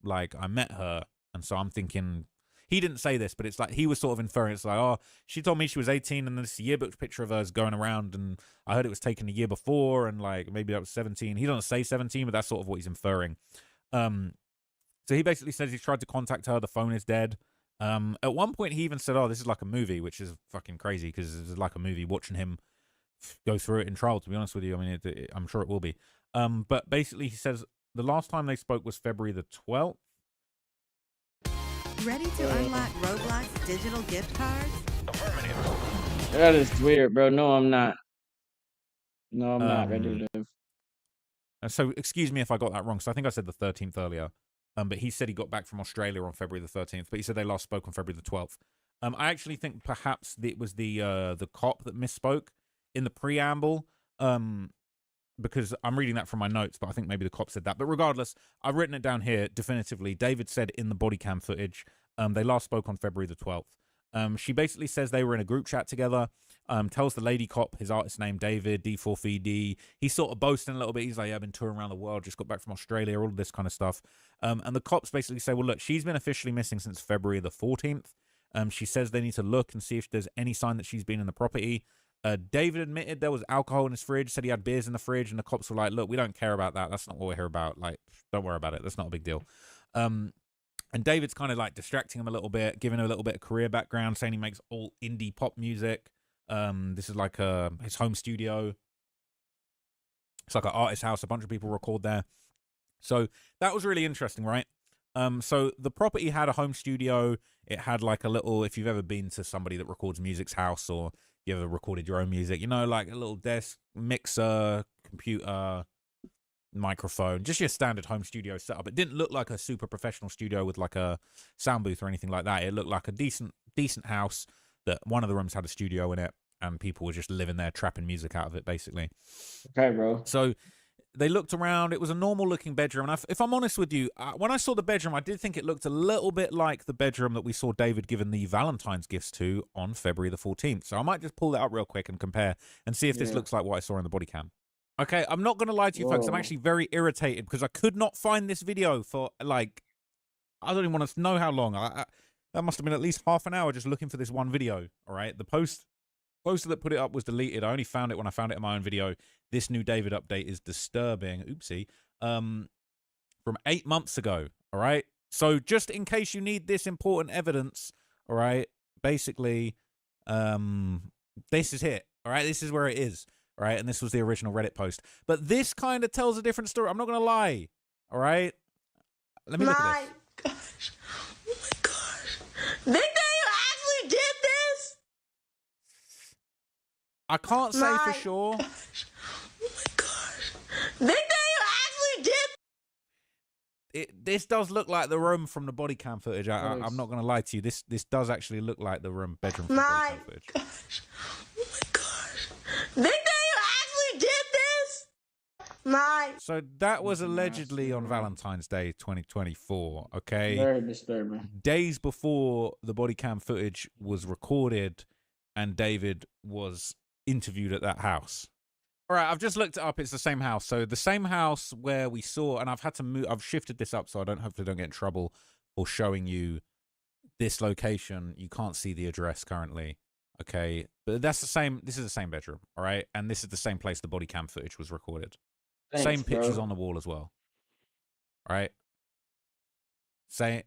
like, I met her." And so I'm thinking, he didn't say this, but it's like he was sort of inferring. It's like, "Oh, she told me she was 18, and this yearbook picture of hers going around, and I heard it was taken a year before, and like maybe that was 17. He doesn't say 17, but that's sort of what he's inferring. So he basically says he's tried to contact her. The phone is dead. At one point, he even said, "Oh, this is like a movie," which is fucking crazy, because it's like a movie watching him go through it in trial, to be honest with you. I mean, I'm sure it will be. But basically, he says the last time they spoke was February the 12th. Ready to unlock Roblox digital gift cards? Affirmative. That is weird, bro. No, I'm not. No, I'm not ready to. So excuse me if I got that wrong. So I think I said the 13th earlier. But he said he got back from Australia on February the 13th. But he said they last spoke on February the 12th. I actually think perhaps it was the cop that misspoke in the preamble. Because I'm reading that from my notes, but I think maybe the cop said that. But regardless, I've written it down here definitively. David said in the body cam footage, they last spoke on February the 12th. She basically says they were in a group chat together, tells the lady cop his artist name, David, D4VD. He's sort of boasting a little bit. He's like, "Yeah, I've been touring around the world, just got back from Australia," all of this kind of stuff. And the cops basically say, "Well, look, she's been officially missing since February the 14th. She says they need to look and see if there's any sign that she's been in the property." David admitted there was alcohol in his fridge, said he had beers in the fridge, and the cops were like, "Look, we don't care about that. That's not what we're here about. Like, don't worry about it. That's not a big deal." And David's kind of like distracting him a little bit, giving him a little bit of career background, saying he makes all indie pop music. This is like his home studio. It's like an artist house. A bunch of people record there. So that was really interesting, right? So the property had a home studio. It had like a little, if you've ever been to somebody that records music's house, or you ever recorded your own music, you know, like a little desk, mixer, computer, microphone, just your standard home studio setup. It didn't look like a super professional studio with like a sound booth or anything like that. It looked like a decent house that one of the rooms had a studio in it, and people were just living there, trapping music out of it, basically. Okay, bro. So they looked around. It was a normal looking bedroom. And if I'm honest with you, when I saw the bedroom, I did think it looked a little bit like the bedroom that we saw David giving the Valentine's gifts to on February the 14th. So I might just pull that up real quick and compare and see if this looks like what I saw in the body cam. Okay, I'm not going to lie to you, folks. I'm actually very irritated because I could not find this video for, like, I don't even want to know how long. That must have been at least half an hour just looking for this one video, all right? The poster that put it up was deleted. I only found it when I found it in my own video. This new David update is disturbing. Oopsie. From 8 months ago, all right? So just in case you need this important evidence, all right, basically, this is it, all right? This is where it is. Right, and this was the original Reddit post. But this kind of tells a different story. I'm not going to lie. All right? Let me look at this. Gosh. Oh, my gosh. They think you actually did this? I can't say for sure. Gosh. Oh, my gosh. They think you actually did. This does look like the room from the body cam footage. I'm not going to lie to you. This does actually look like the bedroom from the body cam footage. Gosh. Oh, my gosh. They think did this? So that was allegedly on Valentine's Day 2024, okay? Very disturbing. Days before the body cam footage was recorded and David was interviewed at that house. All right, I've just looked it up. It's the same house. So the same house where we saw, and I've had to move, I've shifted this up so I hopefully don't get in trouble for showing you this location. You can't see the address currently. Okay, but that's the same. This is the same bedroom, all right, and this is the same place the body cam footage was recorded. Thanks, same pictures bro. on the wall as well. All right, same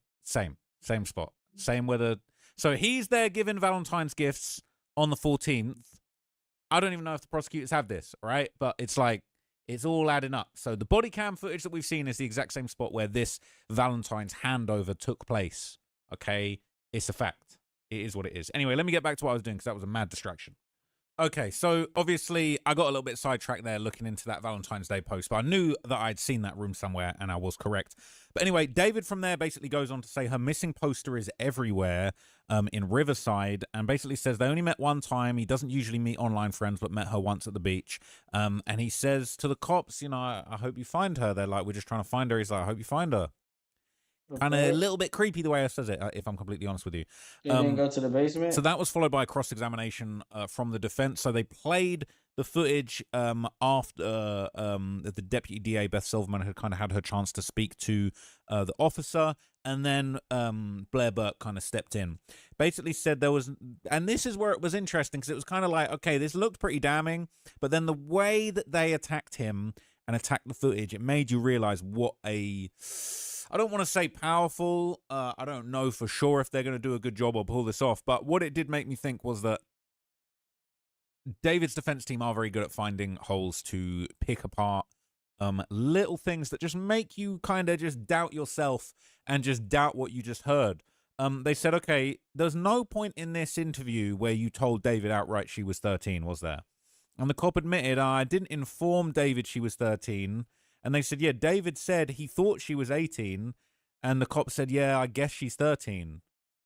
spot, same weather. So he's there giving Valentine's gifts on the 14th. I don't even know if the prosecutors have this, all right, but it's like it's all adding up. So the body cam footage that we've seen is the exact same spot where this Valentine's handover took place. Okay, it's a fact. It is what it is. Anyway, let me get back to what I was doing because that was a mad distraction. Okay, so obviously I got a little bit sidetracked there looking into that Valentine's Day post, but I knew that I'd seen that room somewhere and I was correct. But anyway, David from there basically goes on to say her missing poster is everywhere in Riverside, and basically says they only met one time. He doesn't usually meet online friends, but met her once at the beach. And he says to the cops, you know, I hope you find her. They're like, we're just trying to find her. He's like, I hope you find her. Kind of a little bit creepy the way I says it, if I'm completely honest with you. They didn't go to the basement? So that was followed by a cross-examination from the defense. So they played the footage after the deputy DA, Beth Silverman, had kind of had her chance to speak to the officer. And then Blair Burke kind of stepped in. Basically said there was, and this is where it was interesting, because it was kind of like, okay, this looked pretty damning. But then the way that they attacked him and attacked the footage, it made you realize what a... I don't want to say powerful. I don't know for sure if they're going to do a good job or pull this off. But what it did make me think was that David's defense team are very good at finding holes to pick apart little things that just make you kind of just doubt yourself and just doubt what you just heard. They said, okay, there's no point in this interview where you told David outright she was 13, was there? And the cop admitted, I didn't inform David she was 13. And they said, yeah, David said he thought she was 18. And the cop said, yeah, I guess she's 13.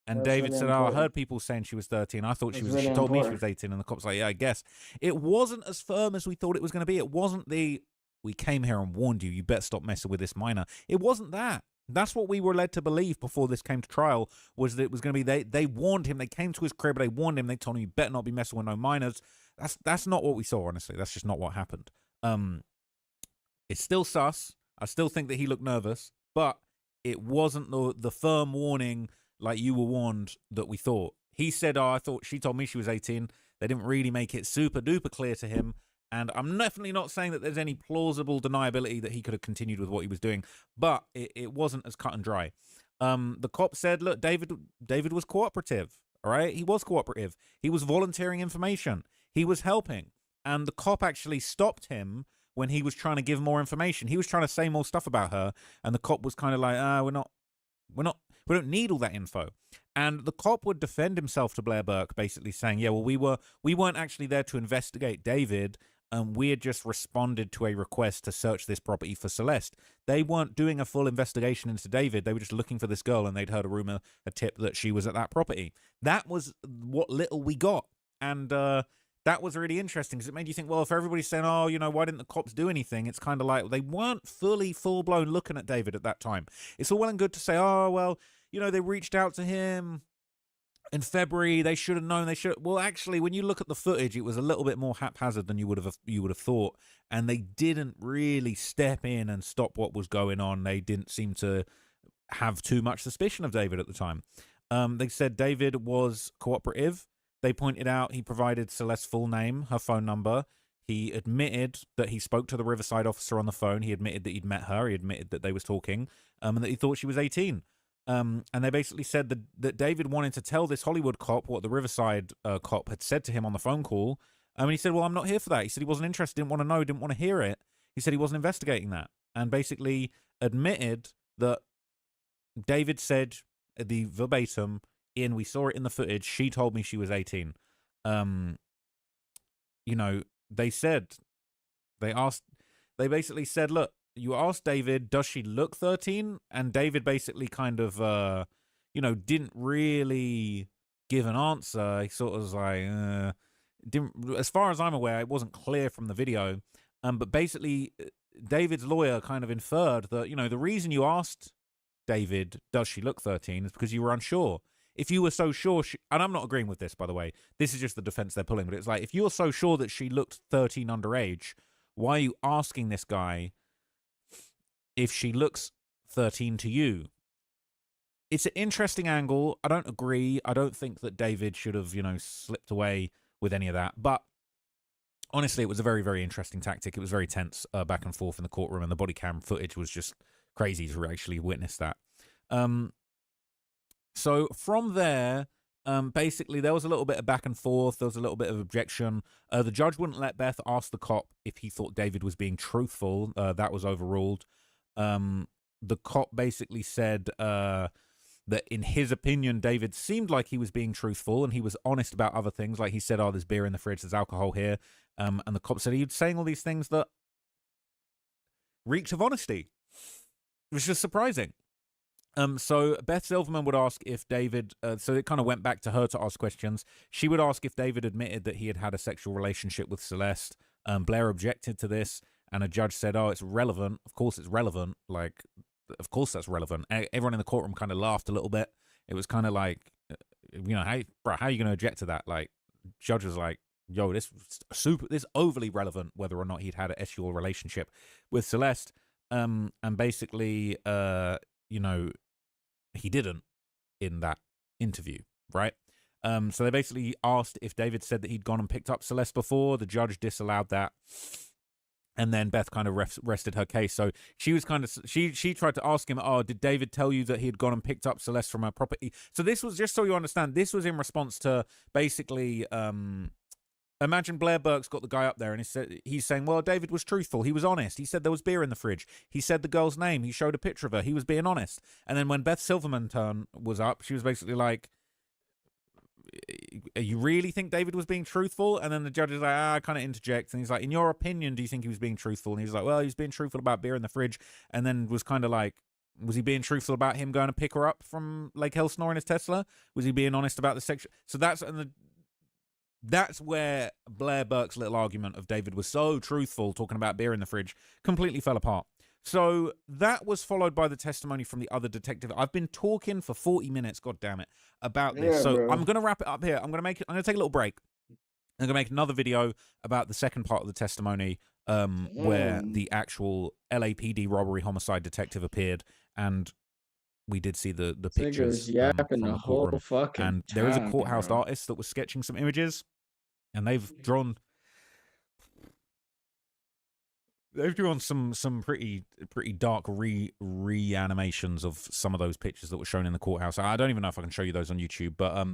And That's David really said, important. I heard people saying she was 13. I thought That's she was, really she told me she important. was 18. And the cop's like, yeah, I guess. It wasn't as firm as we thought it was going to be. It wasn't the, we came here and warned you, you better stop messing with this minor. It wasn't that. That's what we were led to believe before this came to trial, was that it was going to be, they warned him, they came to his crib, they warned him, they told him, you better not be messing with no minors. That's not what we saw, honestly. That's just not what happened. It's still sus. I still think that he looked nervous, but it wasn't the firm warning like you were warned that we thought. He said, oh, I thought she told me she was 18. They didn't really make it super duper clear to him. And I'm definitely not saying that there's any plausible deniability that he could have continued with what he was doing, but it wasn't as cut and dry. The cop said, look, David was cooperative. All right, he was cooperative. He was volunteering information. He was helping, and the cop actually stopped him when he was trying to give more information. He was trying to say more stuff about her, and the cop was kind of like, we don't need all that info. And the cop would defend himself to Blair Burke, basically saying, yeah, well, we weren't actually there to investigate David. We had just responded to a request to search this property for Celeste. They weren't doing a full investigation into David. They were just looking for this girl, and they'd heard a tip that she was at that property. That was what little we got. And that was really interesting, because it made you think, well, if everybody's saying, oh, why didn't the cops do anything? It's kind of like they weren't full-blown looking at David at that time. It's all well and good to say, oh, well, they reached out to him in February. They should have known. Well, actually, when you look at the footage, it was a little bit more haphazard than you would have thought, and they didn't really step in and stop what was going on. They didn't seem to have too much suspicion of David at the time. They said David was cooperative. They pointed out he provided Celeste's full name, her phone number. He admitted that he spoke to the Riverside officer on the phone. He admitted that he'd met her. He admitted that they was talking, and that he thought she was 18. And they basically said that David wanted to tell this Hollywood cop what the Riverside cop had said to him on the phone call. And he said, well, I'm not here for that. He said he wasn't interested, didn't want to know, didn't want to hear it. He said he wasn't investigating that. And basically admitted that David said the verbatim, Ian, we saw it in the footage, she told me she was 18. They basically said, look, you asked David, does she look 13? And David basically kind of, didn't really give an answer. He sort of was like, as far as I'm aware, it wasn't clear from the video. But basically, David's lawyer kind of inferred that, the reason you asked David, does she look 13, is because you were unsure. If you were so sure, and I'm not agreeing with this, by the way, this is just the defense they're pulling, but it's like, if you were so sure that she looked 13 underage, why are you asking this guy if she looks 13 to you? It's an interesting angle. I don't agree. I don't think that David should have, slipped away with any of that. But honestly, it was a very, very interesting tactic. It was very tense back and forth in the courtroom, and the body cam footage was just crazy to actually witness that. So from there, basically, there was a little bit of back and forth. There was a little bit of objection. The judge wouldn't let Beth ask the cop if he thought David was being truthful. That was overruled. The cop basically said that in his opinion, David seemed like he was being truthful, and he was honest about other things. Like he said, oh, there's beer in the fridge, there's alcohol here. And the cop said he was saying all these things that reeked of honesty. It was just surprising. So Beth Silverman would ask if David, so it kind of went back to her to ask questions. She would ask if David admitted that he had had a sexual relationship with Celeste. Blair objected to this, and a judge said, oh, it's relevant. Of course it's relevant. Like, of course that's relevant. Everyone in the courtroom kind of laughed a little bit. It was kind of like, hey, bro, how are you going to object to that? Like, judge was like, yo, this overly relevant, whether or not he'd had an sexual relationship with Celeste. And basically, he didn't in that interview, right? So they basically asked if David said that he'd gone and picked up Celeste before. The judge disallowed that. And then Beth kind of rested her case. So she was kind of, she tried to ask him, oh, did David tell you that he had gone and picked up Celeste from her property? So this was, just so you understand, this was in response to basically, imagine Blair Burke's got the guy up there and he's saying, well, David was truthful. He was honest. He said there was beer in the fridge. He said the girl's name. He showed a picture of her. He was being honest. And then when Beth Silverman's turn was up, she was basically like, you really think David was being truthful? And then the judge is like, I kind of interject. And he's like, in your opinion, do you think he was being truthful? And he's like, well, he was being truthful about beer in the fridge. And then was kind of like, was he being truthful about him going to pick her up from Lake Elsinore in his Tesla? Was he being honest about the sexual? So that's where Blair Burke's little argument of David was so truthful talking about beer in the fridge completely fell apart. So that was followed by the testimony from the other detective. I've been talking for 40 minutes, god damn it, about this. So bro, I'm going to wrap it up here. I'm going to take a little break. I'm going to make another video about the second part of the testimony where the actual LAPD robbery homicide detective appeared, and we did see the pictures yapping from the whole fucking and there is a time, courthouse bro. artist that was sketching some images, and they've drawn they've drawn some pretty dark reanimations of some of those pictures that were shown in the courthouse. I don't even know if I can show you those on YouTube, but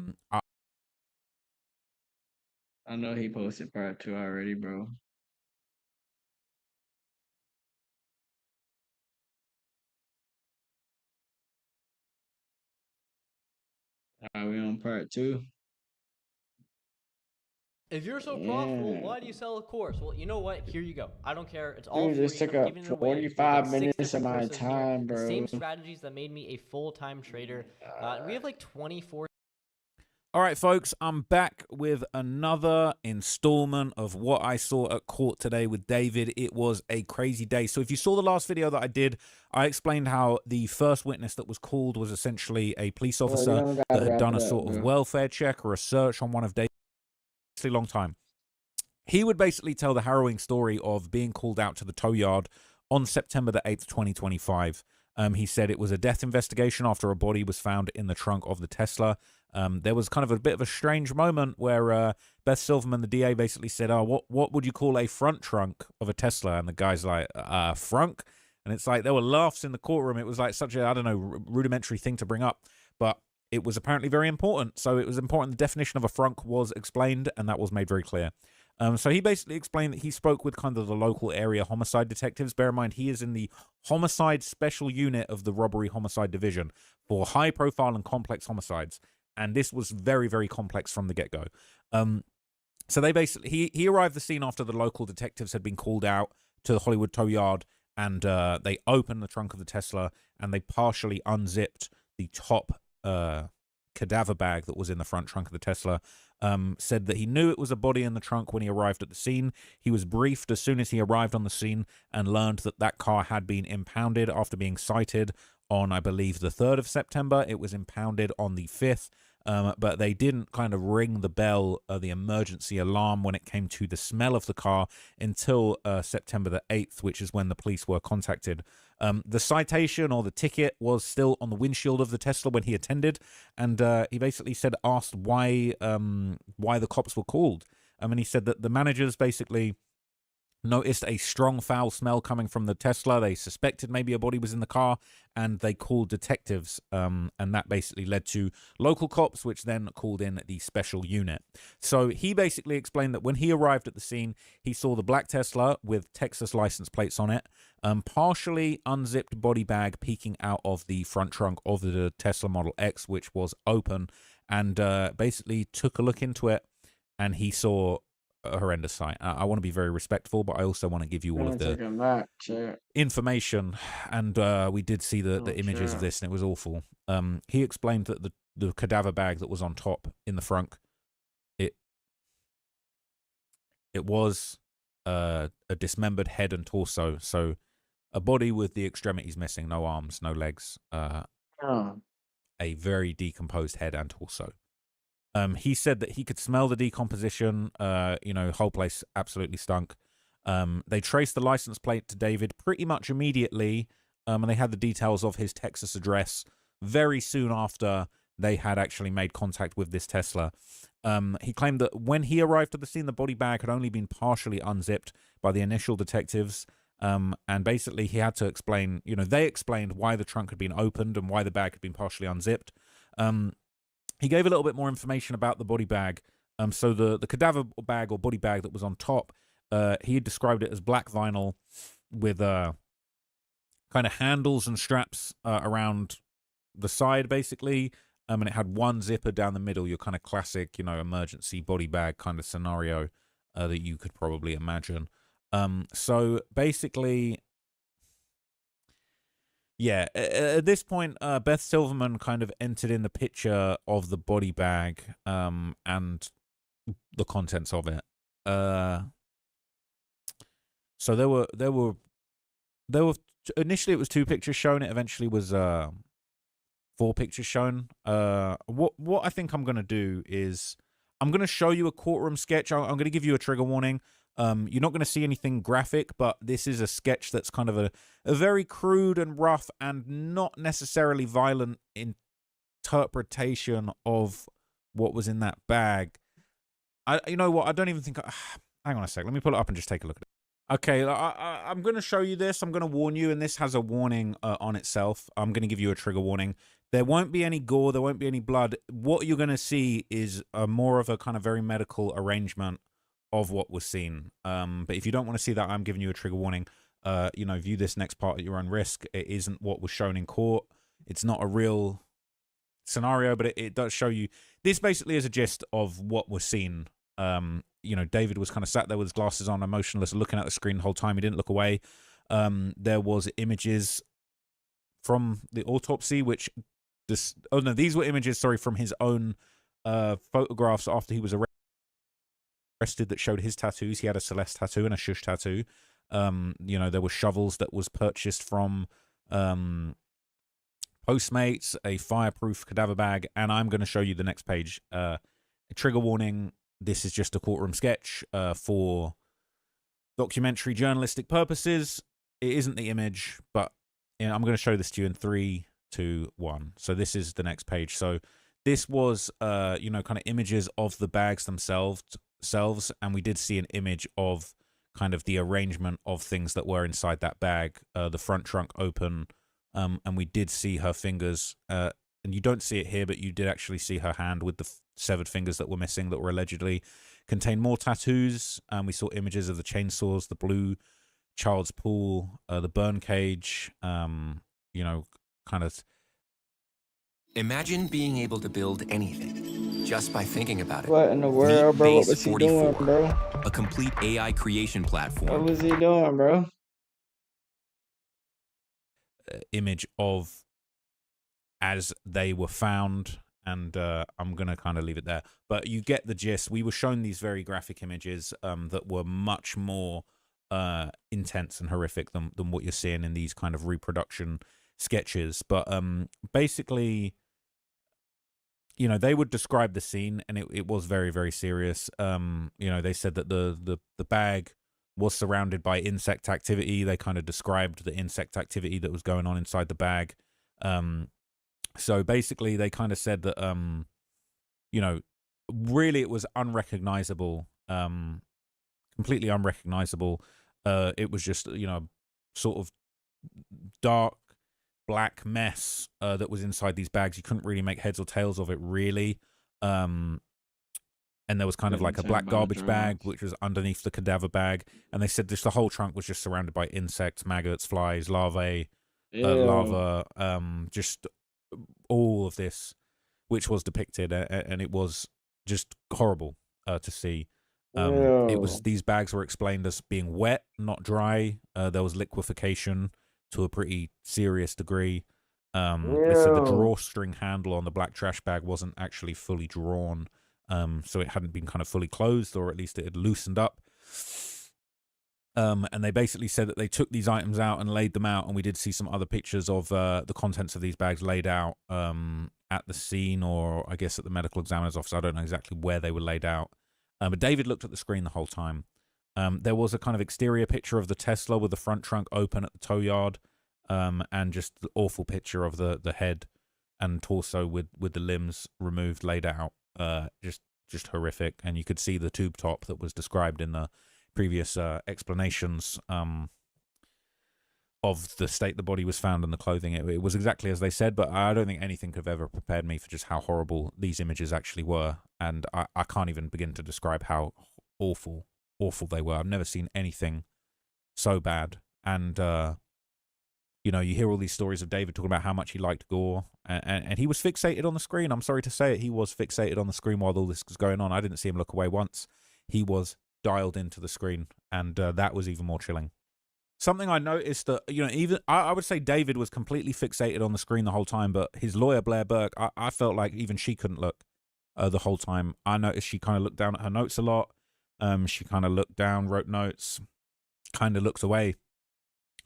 I know he posted part 2 already, bro. Are we on part 2? If you're so profitable, why do you sell a course? Well, you know what? Here you go. I don't care. It's all Dude, free. this took I'm up giving it away. There's like 45 6 minutes of different my courses here. time, The bro. same strategies that made me a full-time trader. We have like 24. All right, folks, I'm back with another installment of what I saw at court today with David. It was a crazy day. So if you saw the last video that I did, I explained how the first witness that was called was essentially a police officer that had done a sort of welfare check or a search on one of David's long time. He would basically tell the harrowing story of being called out to the tow yard on September the 8th, 2025. He said it was a death investigation after a body was found in the trunk of the Tesla. There was kind of a bit of a strange moment where Beth Silverman, the DA, basically said, "Oh, what would you call a front trunk of a Tesla?" And the guy's like, "Frunk?" And it's like there were laughs in the courtroom. It was like such a, I don't know, rudimentary thing to bring up, but it was apparently very important. So it was important the definition of a frunk was explained, and that was made very clear. So he basically explained that he spoke with kind of the local area homicide detectives. Bear in mind, he is in the homicide special unit of the robbery homicide division for high profile and complex homicides. And this was very, very complex from the get-go. So they basically, he arrived at the scene after the local detectives had been called out to the Hollywood tow yard, and they opened the trunk of the Tesla and they partially unzipped the top cadaver bag that was in the front trunk of the Tesla. Said that he knew it was a body in the trunk when he arrived at the scene. He was briefed as soon as he arrived on the scene and learned that that car had been impounded after being cited on, I believe, the 3rd of September. It was impounded on the 5th. But they didn't kind of ring the bell, the emergency alarm when it came to the smell of the car until September the 8th, which is when the police were contacted. The citation or the ticket was still on the windshield of the Tesla when he attended, and he basically asked why the cops were called. And he said that the managers basically noticed a strong foul smell coming from the Tesla. They suspected maybe a body was in the car, and they called detectives, and that basically led to local cops, which then called in the special unit. So he basically explained that when he arrived at the scene, he saw the black Tesla with Texas license plates on it, partially unzipped body bag peeking out of the front trunk of the Tesla Model X, which was open, and basically took a look into it, and he saw a horrendous sight. I want to be very respectful, but I also want to give you all of the information, and we did see the images of this, and it was awful. He explained that the cadaver bag that was on top in the front, it was a dismembered head and torso, so a body with the extremities missing, no arms, no legs, a very decomposed head and torso. He said that he could smell the decomposition. Whole place absolutely stunk. They traced the license plate to David pretty much immediately, and they had the details of his Texas address very soon after they had actually made contact with this Tesla. He claimed that when he arrived at the scene, the body bag had only been partially unzipped by the initial detectives, and basically he had to explain, they explained why the trunk had been opened and why the bag had been partially unzipped. He gave a little bit more information about the body bag. So the cadaver bag or body bag that was on top, he had described it as black vinyl with kind of handles and straps around the side, basically. And it had one zipper down the middle, your kind of classic, emergency body bag kind of scenario that you could probably imagine. So basically, yeah, at this point, Beth Silverman kind of entered in the picture of the body bag and the contents of it. So there were initially it was 2 pictures shown. It eventually was 4 pictures shown. What I think I'm gonna do is I'm gonna show you a courtroom sketch. I'm gonna give you a trigger warning. You're not going to see anything graphic, but this is a sketch that's kind of a very crude and rough and not necessarily violent interpretation of what was in that bag. You know what? I don't even think... hang on a sec. Let me pull it up and just take a look at it. Okay, I'm going to show you this. I'm going to warn you, and this has a warning on itself. I'm going to give you a trigger warning. There won't be any gore. There won't be any blood. What you're going to see is more of a kind of very medical arrangement of what was seen. But if you don't want to see that, I'm giving you a trigger warning. You know, view this next part at your own risk. It isn't what was shown in court. It's not a real scenario, but it does show you. This basically is a gist of what was seen. You know, David was kind of sat there with his glasses on, emotionless, looking at the screen the whole time. He didn't look away. There was images from the autopsy, which these were images, sorry, from his own photographs after he was arrested that showed his tattoos. He had a Celeste tattoo and a Shush tattoo. You know, there were shovels that was purchased from Postmates, a fireproof cadaver bag, and I'm going to show you the next page. A trigger warning. This is just a courtroom sketch for documentary journalistic purposes. It isn't the image, but you know, I'm going to show this to you in 3, 2, 1. So this is the next page. So this was, you know, kind of images of the bags themselves, and we did see an image of kind of the arrangement of things that were inside that bag. The front trunk open, and we did see her fingers. And you don't see it here, but you did actually see her hand with the severed fingers that were missing, that were allegedly contained more tattoos. We saw images of the chainsaws, the blue child's pool, the burn cage, you know, kind of. Imagine being able to build anything just by thinking about it. What in the world, bro? What was he doing, bro? A complete AI creation platform. What was he doing, bro? Image of as they were found, and I'm gonna kind of leave it there, but you get the gist. We were shown these very graphic images that were much more intense and horrific than what you're seeing in these kind of reproduction sketches. But basically, you know, they would describe the scene, and it was very, very serious. You know, they said that the bag was surrounded by insect activity. They kind of described the insect activity that was going on inside the bag. So basically, they kind of said that, you know, really it was unrecognizable, completely unrecognizable. It was just, you know, sort of dark, black mess that was inside these bags. You couldn't really make heads or tails of it, really. And there was kind of like a black garbage bag, which was underneath the cadaver bag. And they said just the whole trunk was just surrounded by insects, maggots, flies, larvae, lava, just all of this, which was depicted, and it was just horrible to see. It was, these bags were explained as being wet, not dry. There was liquefaction to a pretty serious degree. They said the drawstring handle on the black trash bag wasn't actually fully drawn, so it hadn't been kind of fully closed, or at least it had loosened up. And they basically said that they took these items out and laid them out, and we did see some other pictures of the contents of these bags laid out at the scene, or I guess at the medical examiner's office. I don't know exactly where they were laid out. But David looked at the screen the whole time. There was a kind of exterior picture of the Tesla with the front trunk open at the tow yard, and just the awful picture of the head and torso with the limbs removed, laid out. Just horrific. And you could see the tube top that was described in the previous explanations of the state the body was found and the clothing. It was exactly as they said, but I don't think anything could have ever prepared me for just how horrible these images actually were. And I can't even begin to describe how awful they were. I've never seen anything so bad. And you know, you hear all these stories of David talking about how much he liked gore, and he was fixated on the screen. I'm sorry to say it, he was fixated on the screen while all this was going on. I didn't see him look away once. He was dialed into the screen, and that was even more chilling. Something I noticed that, you know, even I would say David was completely fixated on the screen the whole time, but his lawyer, Blair Burke, I felt like even she couldn't look the whole time. I noticed she kind of looked down at her notes a lot. She kind of looked down, wrote notes, kind of looked away.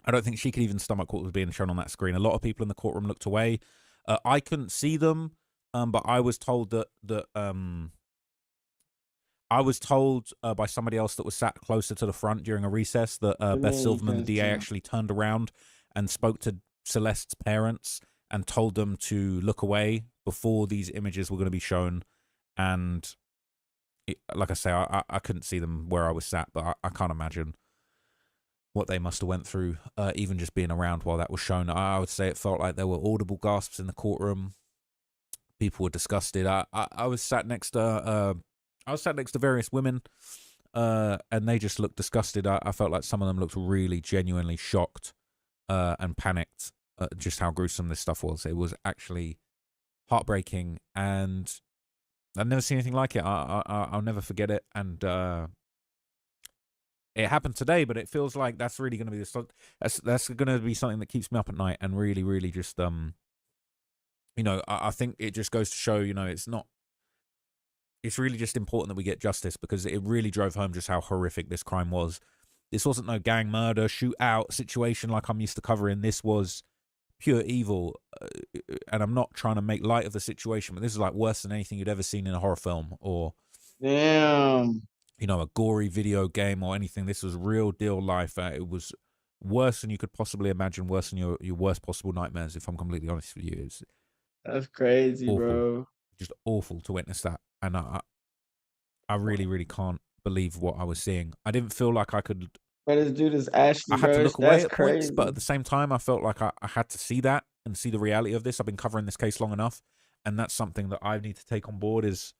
I don't think she could even stomach what was being shown on that screen. A lot of people in the courtroom looked away. I couldn't see them, but I was told that I was told by somebody else that was sat closer to the front during a recess that Beth Silverman, the DA, actually turned around and spoke to Celeste's parents and told them to look away before these images were going to be shown. And like I say, I couldn't see them where I was sat, but I can't imagine what they must have went through, even just being around while that was shown. I would say it felt like there were audible gasps in the courtroom. People were disgusted. I was sat next to various women, and they just looked disgusted. I felt like some of them looked really genuinely shocked and panicked at just how gruesome this stuff was. It was actually heartbreaking, and I've never seen anything like it. I'll never forget it. And it happened today, but it feels like that's really going to be that's going to be something that keeps me up at night, and really, really just I think it just goes to show, it's really just important that we get justice, because it really drove home just how horrific this crime was. This wasn't no gang murder, shootout situation like I'm used to covering. This was pure evil, and I'm not trying to make light of the situation, but this is like worse than anything you'd ever seen in a horror film or Damn. a gory video game or anything. This was real deal life. It was worse than you could possibly imagine, worse than your worst possible nightmares, if I'm completely honest with you. It's That's crazy, awful. bro. Just awful to witness that. And I really, really can't believe what I was seeing. I didn't feel like I could. But this dude is Ashley, I had bro. to look away That's at crazy. points, but at the same time, I felt like I had to see that and see the reality of this. I've been covering this case long enough, and that's something that I need to take on board. Is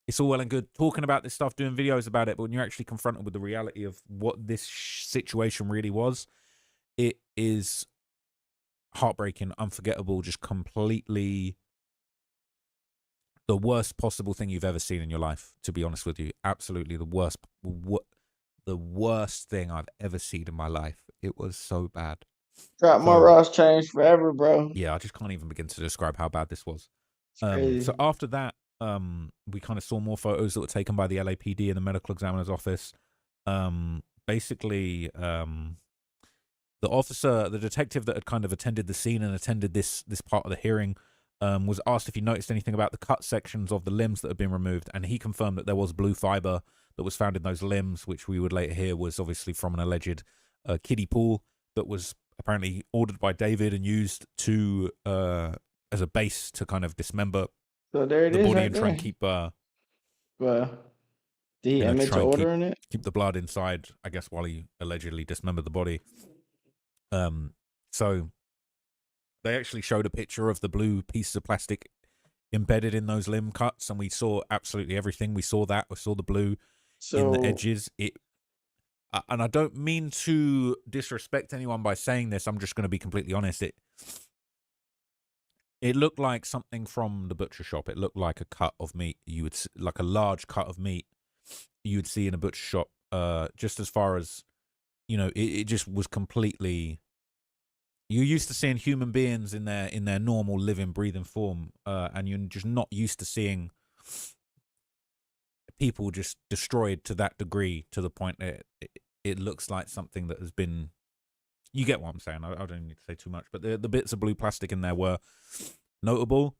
it's all well and good talking about this stuff, doing videos about it, but when you're actually confronted with the reality of what this situation really was, it is heartbreaking, unforgettable, just completely the worst possible thing you've ever seen in your life, to be honest with you. Absolutely the worst thing I've ever seen in my life. It was so bad. Drop more Ross changed forever, bro. Yeah, I just can't even begin to describe how bad this was. Crazy. So after that, we kind of saw more photos that were taken by the LAPD in the medical examiner's office. Basically, the detective that had kind of attended the scene and attended this part of the hearing, was asked if he noticed anything about the cut sections of the limbs that had been removed, and he confirmed that there was blue fiber that was found in those limbs, which we would later hear was obviously from an alleged kiddie pool that was apparently ordered by David and used to as a base to kind of dismember So there it the is, body right and try and there. keep Well, did he admit try to and ordering it? keep the blood inside, I guess, while he allegedly dismembered the body. So they actually showed a picture of the blue pieces of plastic embedded in those limb cuts, and we saw absolutely everything. We saw that. We saw the blue in the edges. And I don't mean to disrespect anyone by saying this. I'm just going to be completely honest. It looked like something from the butcher shop. It looked like a cut of meat. Like a large cut of meat you would see in a butcher shop. Just as far as, it just was completely. You're used to seeing human beings in their normal living, breathing form, and you're just not used to seeing people just destroyed to that degree, to the point that it looks like something that has been. You get what I'm saying. I don't need to say too much, but the bits of blue plastic in there were notable.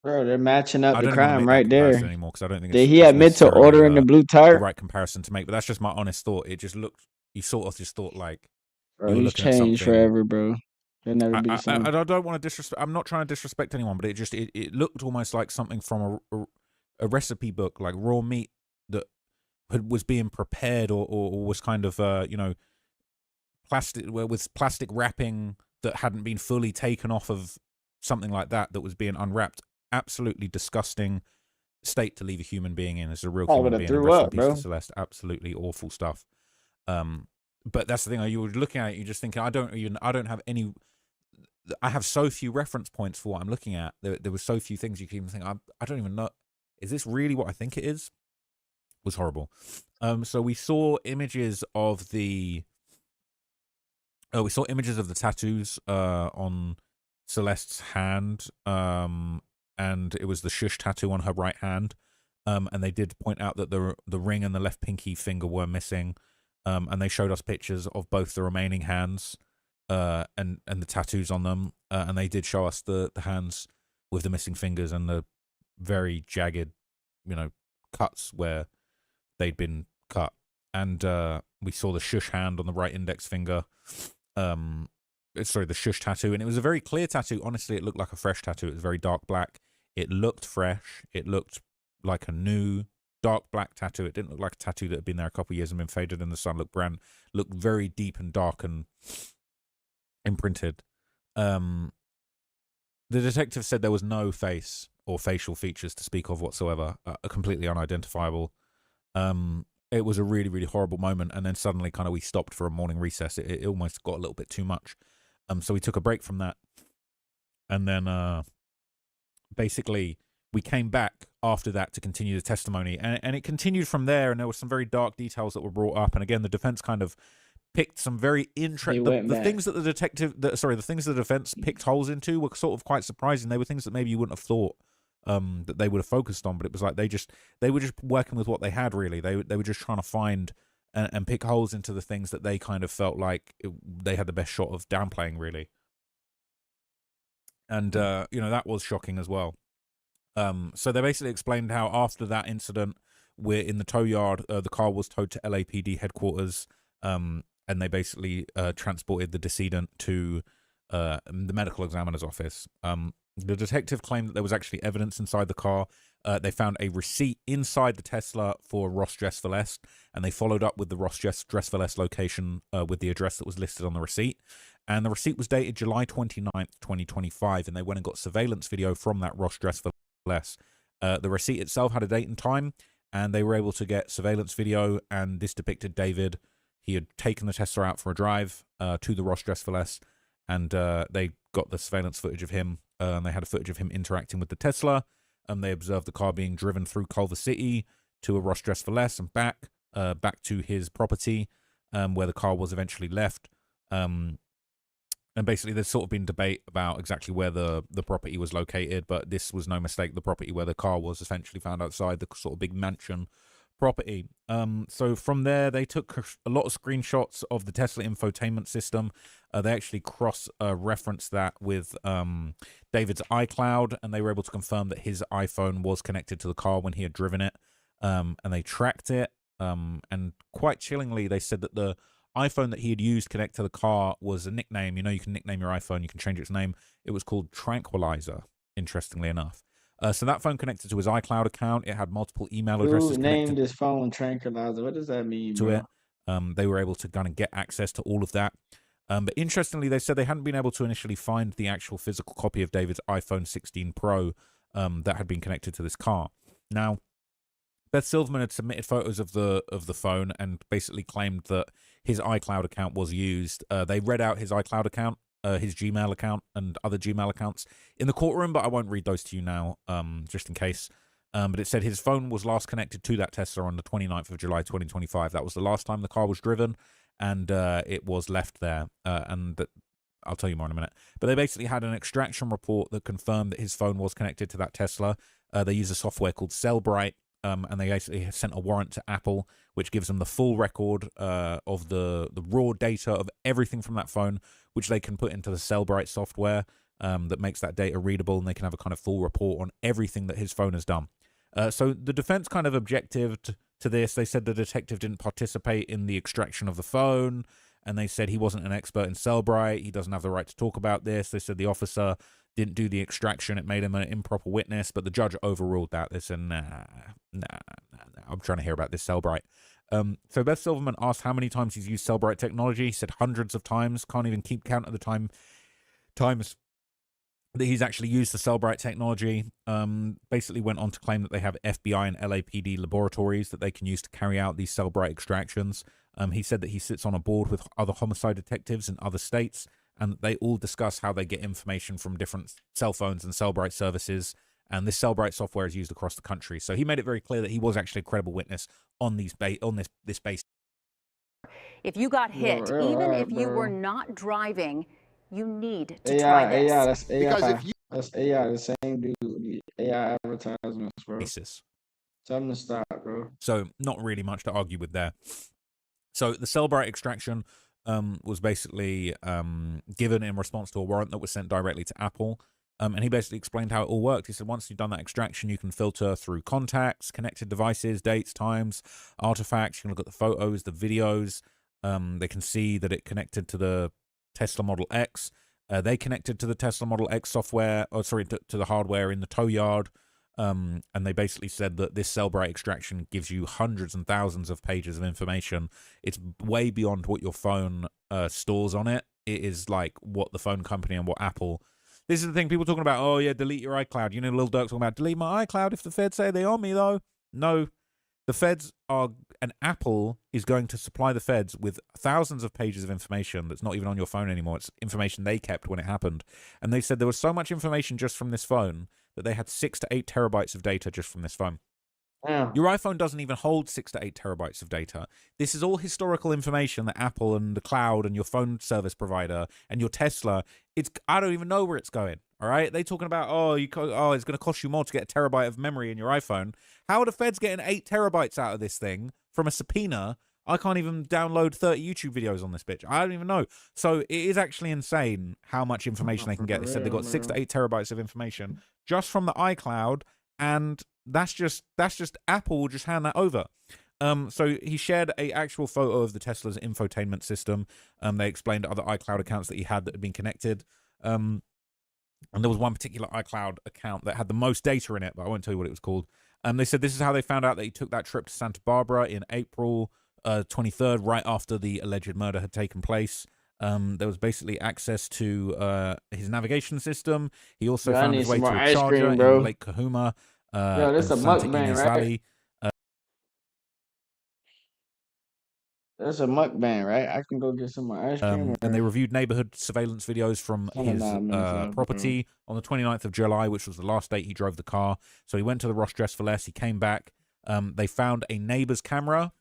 Bro, they're matching up I the don't even crime make right that comparison there. anymore, because I don't think Did it's he admit to necessarily ordering the blue the tarp? right comparison to make. But that's just my honest thought. It just looked. You sort of just thought like. Bro, he's changed forever, bro. He'll never be the same. I don't want to disrespect. I'm not trying to disrespect anyone, but it looked almost like something from a recipe book, like raw meat that was being prepared or was kind of plastic with plastic wrapping that hadn't been fully taken off of something like that was being unwrapped. Absolutely disgusting state to leave a human being in as a real human being. Threw up, bro. Celeste, absolutely awful stuff. But that's the thing. You were looking at it, you're just thinking, I don't have any. I have so few reference points for what I'm looking at. There were so few things you can even think. I don't even know. Is this really what I think it is? It was horrible. So we saw images of the. We saw images of the tattoos on Celeste's hand, and it was the shush tattoo on her right hand. And they did point out that the ring and the left pinky finger were missing. And they showed us pictures of both the remaining hands and the tattoos on them. And they did show us the hands with the missing fingers and the very jagged, cuts where they'd been cut. And we saw the shush hand on the right index finger. Sorry, the shush tattoo. And it was a very clear tattoo. Honestly, it looked like a fresh tattoo. It was very dark black. It looked fresh. It looked like a new dark black tattoo. It didn't look like a tattoo that had been there a couple of years and been faded in the sun. Looked very deep and dark and imprinted. The detective said there was no face or facial features to speak of whatsoever, completely unidentifiable. It was a really, really horrible moment, and then suddenly kind of we stopped for a morning recess. It almost got a little bit too much. So we took a break from that, and then basically we came back after that to continue the testimony, and it continued from there, and there were some very dark details that were brought up, and again, the defense kind of picked some very interesting the things that the things the defense picked holes into were sort of quite surprising. They were things that maybe you wouldn't have thought that they would have focused on, but it was like they were just working with what they had, really. They were just trying to find and pick holes into the things that they kind of felt like they had the best shot of downplaying, really. And that was shocking as well. So they basically explained how after that incident, we're in the tow yard, the car was towed to LAPD headquarters, and they basically transported the decedent to the medical examiner's office. The detective claimed that there was actually evidence inside the car. They found a receipt inside the Tesla for Ross Dress for Less, and they followed up with the Ross Dress for Less location with the address that was listed on the receipt. And the receipt was dated July 29th, 2025, and they went and got surveillance video from that Ross Dress for Less. The receipt itself had a date and time, and they were able to get surveillance video, and this depicted David. He had taken the Tesla out for a drive to the Ross Dress for Less, and they got the surveillance footage of him, and they had a footage of him interacting with the Tesla, and they observed the car being driven through Culver City to a Ross Dress for Less and back to his property, where the car was eventually left. And basically, there's sort of been debate about exactly where the property was located, but this was no mistake. The property where the car was essentially found outside the sort of big mansion property. So from there, they took a lot of screenshots of the Tesla infotainment system. They actually cross-referenced that with David's iCloud, and they were able to confirm that his iPhone was connected to the car when he had driven it, and they tracked it. And quite chillingly, they said that the iPhone that he had used to connect to the car was a nickname. You can nickname your iPhone, you can change its name. It was called Tranquilizer, interestingly enough. So that phone connected to his iCloud account. It had multiple email addresses. Who named his phone Tranquilizer? What does that mean, to bro? it. They were able to kind of get access to all of that. But interestingly, they said they hadn't been able to initially find the actual physical copy of David's iPhone 16 Pro that had been connected to this car. Now, Beth Silverman had submitted photos of the phone and basically claimed that his iCloud account was used. They read out his iCloud account, his Gmail account, and other Gmail accounts in the courtroom, but I won't read those to you now, just in case. But it said his phone was last connected to that Tesla on the 29th of July, 2025. That was the last time the car was driven, and it was left there. And I'll tell you more in a minute. But they basically had an extraction report that confirmed that his phone was connected to that Tesla. They use a software called Cellbrite. And they basically sent a warrant to Apple, which gives them the full record of the raw data of everything from that phone, which they can put into the Cellbrite software that makes that data readable, and they can have a kind of full report on everything that his phone has done. So the defense kind of objectived to this. They said the detective didn't participate in the extraction of the phone, and they said he wasn't an expert in Cellbrite. He doesn't have the right to talk about this. They said the officer didn't do the extraction. It made him an improper witness, but the judge overruled that. They said, nah, I'm trying to hear about this Cellbrite. So Beth Silverman asked how many times he's used Cellbrite technology. He said hundreds of times. Can't even keep count of the times that he's actually used the Cellbrite technology. Basically went on to claim that they have FBI and LAPD laboratories that they can use to carry out these Cellbrite extractions. He said that he sits on a board with other homicide detectives in other states, and they all discuss how they get information from different cell phones and Cellbrite services, and this Cellbrite software is used across the country. So he made it very clear that he was actually a credible witness on this basis. If you got hit, even if you were not driving, you need to try this. AI, that's AI. Because if you That's AI, the same dude. AI advertisements, bro. Basis. Tell them to stop, bro. So not really much to argue with there. So the Cellbrite extraction was basically given in response to a warrant that was sent directly to Apple. And he basically explained how it all worked. He said once you've done that extraction, you can filter through contacts, connected devices, dates, times, artifacts. You can look at the photos, the videos. They can see that it connected to the Tesla Model X. They connected to the Tesla Model X software, to the hardware in the tow yard. And they basically said that this Cellbrite extraction gives you hundreds and thousands of pages of information. It's way beyond what your phone stores on it. It is like what the phone company and what Apple. This is the thing, people talking about, oh yeah, delete your iCloud. You know, Lil Durk talking about, delete my iCloud if the feds say they on me, though. No, the feds are, and Apple is going to supply the feds with thousands of pages of information that's not even on your phone anymore. It's information they kept when it happened. And they said there was so much information just from this phone that they had 6 to 8 terabytes of data just from this phone. Yeah. Your iPhone doesn't even hold 6 to 8 terabytes of data. This is all historical information that Apple and the cloud and your phone service provider and your Tesla, I don't even know where it's going. All right, they talking about it's going to cost you more to get a terabyte of memory in your iPhone. How are the feds getting 8 terabytes out of this thing from a subpoena? I can't even download 30 YouTube videos on this bitch. I don't even know. So it is actually insane how much information they can get. They said they got 6 to 8 terabytes of information just from the iCloud, and that's just Apple will just hand that over. So he shared a actual photo of the Tesla's infotainment system. They explained other iCloud accounts that he had that had been connected. And there was one particular iCloud account that had the most data in it, but I won't tell you what it was called. They said this is how they found out that he took that trip to Santa Barbara in April 23rd, right after the alleged murder had taken place. There was basically access to his navigation system. He also found his way to a charger in Lake Kahuma. This a Santa mukbang, Ynez right? Valley. That's a mukbang, right? I can go get some more ice cream. And they reviewed neighborhood surveillance videos from his property on the 29th of July, which was the last date he drove the car. So he went to the Ross Dress for Less. He came back. They found a neighbor's camera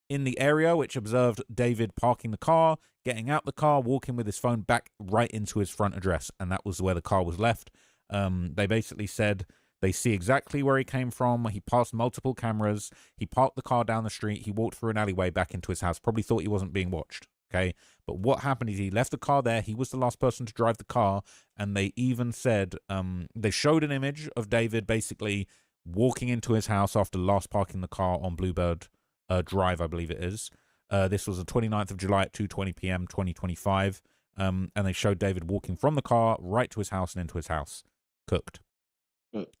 in the area, which observed David parking the car, getting out the car, walking with his phone back right into his front address. And that was where the car was left. They basically said they see exactly where he came from. He passed multiple cameras. He parked the car down the street. He walked through an alleyway back into his house. Probably thought he wasn't being watched. Okay. But what happened is he left the car there. He was the last person to drive the car. And they even said, they showed an image of David basically walking into his house after last parking the car on Bluebird Drive, I believe it is. This was the 29th of July at 2:20 p.m. 2025. And they showed David walking from the car right to his house and into his house, cooked.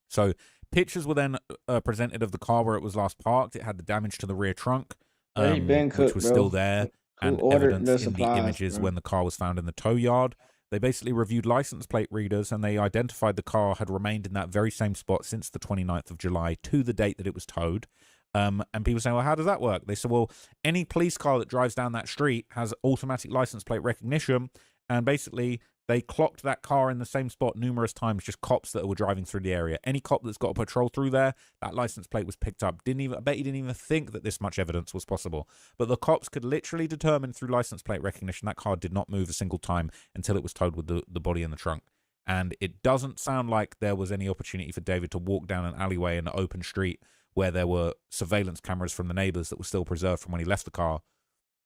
So pictures were then presented of the car where it was last parked. It had the damage to the rear trunk, which was still there, and evidence in the images when the car was found in the tow yard. They basically reviewed license plate readers, and they identified the car had remained in that very same spot since the 29th of July to the date that it was towed. And people saying, well, how does that work? They said, well, any police car that drives down that street has automatic license plate recognition, and basically they clocked that car in the same spot numerous times, just cops that were driving through the area. Any cop that's got a patrol through there, that license plate was picked up. I bet he didn't even think that this much evidence was possible. But the cops could literally determine through license plate recognition that car did not move a single time until it was towed with the body in the trunk. And it doesn't sound like there was any opportunity for David to walk down an alleyway in an open street where there were surveillance cameras from the neighbors that were still preserved from when he left the car.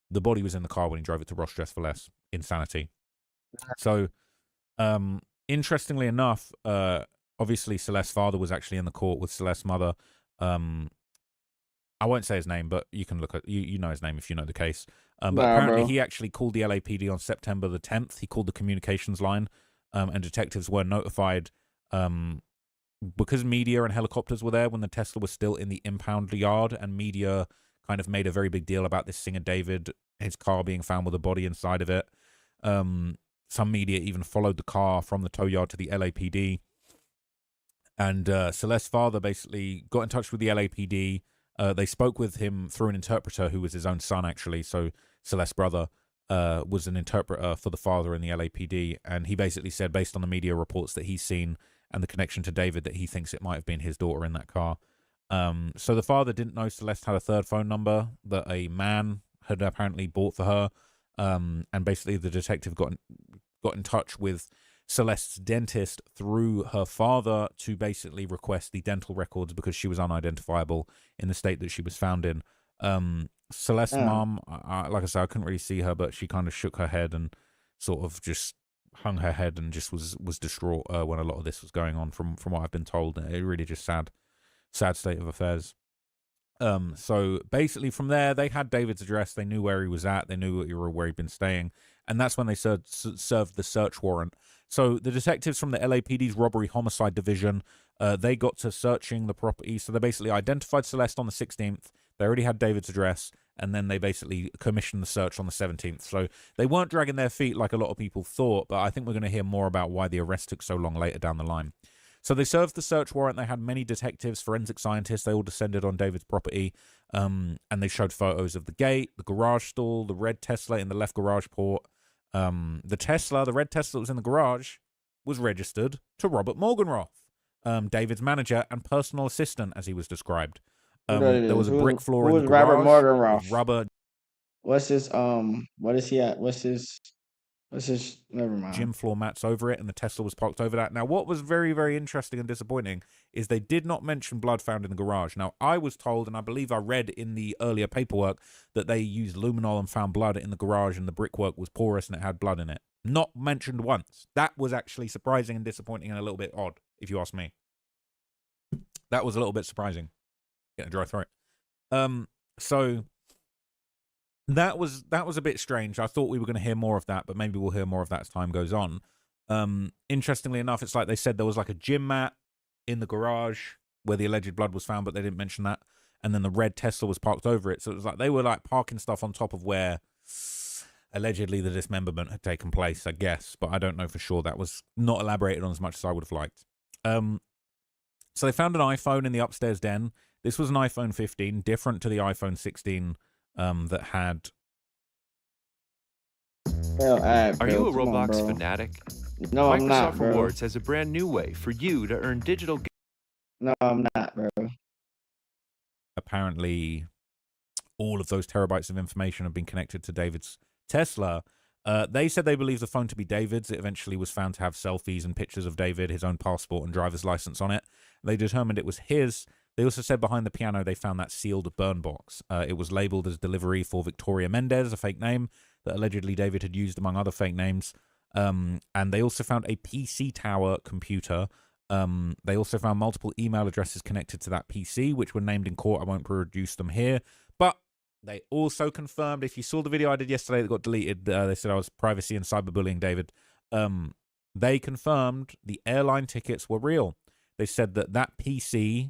The body was in the car when he drove it to Ross Dress for Less. Insanity. So, interestingly enough, obviously Celeste's father was actually in the court with Celeste's mother. I won't say his name, but you can look at you know his name if you know the case. But apparently he actually called the LAPD on September the 10th. He called the communications line, and detectives were notified because media and helicopters were there when the Tesla was still in the impound yard, and media kind of made a very big deal about this singer David, his car being found with a body inside of it. Some media even followed the car from the tow yard to the LAPD. And Celeste's father basically got in touch with the LAPD. They spoke with him through an interpreter who was his own son, actually. So Celeste's brother was an interpreter for the father in the LAPD. And he basically said, based on the media reports that he's seen and the connection to David, that he thinks it might have been his daughter in that car. So the father didn't know Celeste had a third phone number that a man had apparently bought for her. And basically the detective got in touch with Celeste's dentist through her father to basically request the dental records because she was unidentifiable in the state that she was found in. Celeste's mom, like I said, I couldn't really see her, but she kind of shook her head and sort of just hung her head and just was distraught when a lot of this was going on from what I've been told. It really just sad state of affairs. So basically from there, they had David's address. They knew where he was at. They knew where he'd been staying. And that's when they served the search warrant. So the detectives from the LAPD's robbery homicide division They got to searching the property. So they basically identified Celeste on the 16th. They already had David's address. And then they basically commissioned the search on the 17th. So they weren't dragging their feet like a lot of people thought. But I think we're going to hear more about why the arrest took so long later down the line. So they served the search warrant. They had many detectives, forensic scientists. They all descended on David's property. And they showed photos of the gate, the garage stall, the red Tesla in the left garage port. The red Tesla that was in the garage, was registered to Robert Morganroth, David's manager and personal assistant, as he was described. There was a brick floor in the garage. Robert Morganroth? Rubber. What's his what is he at? What's his never mind. Gym floor mats over it, and the Tesla was parked over that. Now, what was very, very interesting and disappointing is they did not mention blood found in the garage. Now, I was told, and I believe I read in the earlier paperwork, that they used luminol and found blood in the garage, and the brickwork was porous and it had blood in it. Not mentioned once. That was actually surprising and disappointing and a little bit odd, if you ask me. That was a little bit surprising. Getting a dry throat. So that was a bit strange. I thought we were going to hear more of that, but maybe we'll hear more of that as time goes on. Interestingly enough, it's like they said there was like a gym mat in the garage where the alleged blood was found, but they didn't mention that. And then the red Tesla was parked over it. So it was like they were like parking stuff on top of where allegedly the dismemberment had taken place, I guess. But I don't know for sure. That was not elaborated on as much as I would have liked. So they found an iPhone in the upstairs den. This was an iPhone 15, different to the iPhone 16 that had... Are you a Roblox fanatic? No, I'm not, Microsoft bro. Rewards has a brand new way for you to earn digital... No, I'm not, bro. Apparently, all of those terabytes of information have been connected to David's Tesla. They said they believe the phone to be David's. It eventually was found to have selfies and pictures of David, his own passport and driver's license on it. They determined it was his. They also said behind the piano they found that sealed burn box. It was labeled as delivery for Victoria Mendez, a fake name that allegedly David had used among other fake names. And they also found a PC Tower computer. They also found multiple email addresses connected to that PC, which were named in court. I won't produce them here. But they also confirmed, if you saw the video I did yesterday that got deleted, they said I was privacy and cyberbullying David. They confirmed the airline tickets were real. They said that PC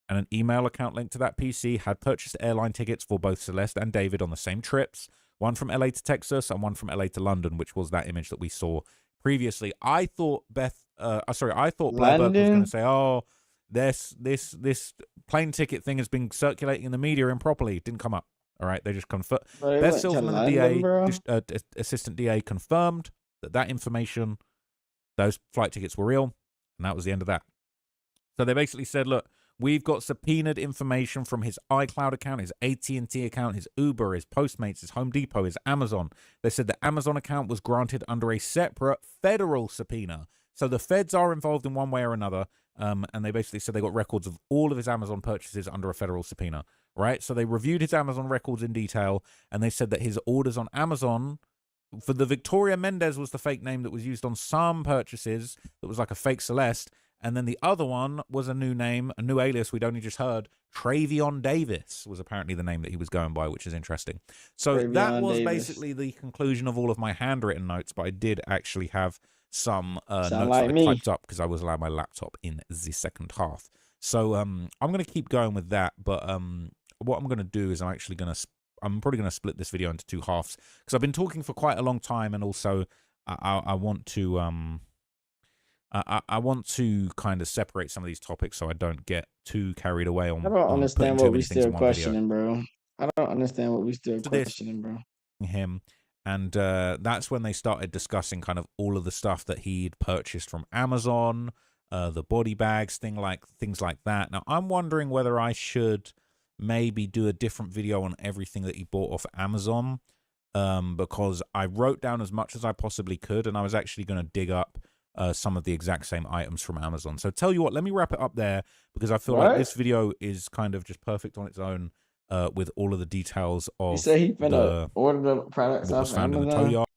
and an email account linked to that PC had purchased airline tickets for both Celeste and David on the same trips, one from LA to Texas and one from LA to London, which was that image that we saw previously. I thought Blair Burke was going to say, "Oh, this plane ticket thing has been circulating in the media improperly." It didn't come up. All right, they just confirmed. Beth Silverman, the DA, assistant DA, confirmed that information, those flight tickets were real, and that was the end of that. So they basically said, look, we've got subpoenaed information from his iCloud account, his AT&T account, his Uber, his Postmates, his Home Depot, his Amazon. They said the Amazon account was granted under a separate federal subpoena. So the feds are involved in one way or another, and they basically said they got records of all of his Amazon purchases under a federal subpoena, right? So they reviewed his Amazon records in detail, and they said that his orders on Amazon for the Victoria Mendez was the fake name that was used on some purchases that was like a fake Celeste. And then the other one was a new name, a new alias we'd only just heard. Travion Davis was apparently the name that he was going by, which is interesting. So Travion that was Davis. Basically the conclusion of all of my handwritten notes, but I did actually have some notes like that me. I typed up because I was allowed my laptop in the second half. So I'm going to keep going with that, but what I'm going to do is I'm probably going to split this video into two halves because I've been talking for quite a long time, and also I want to... I want to kind of separate some of these topics so I don't get too carried away on. I don't understand what we still questioning, bro. I don't understand what we still questioning, bro. Him, and that's when they started discussing kind of all of the stuff that he'd purchased from Amazon, the body bags, things like that. Now I'm wondering whether I should maybe do a different video on everything that he bought off Amazon, because I wrote down as much as I possibly could, and I was actually going to dig up some of the exact same items from Amazon. So tell you what, let me wrap it up there because I feel like this video is kind of just perfect on its own with all of the details of You say he finna order the products what was off found in the tow Amazon? yard.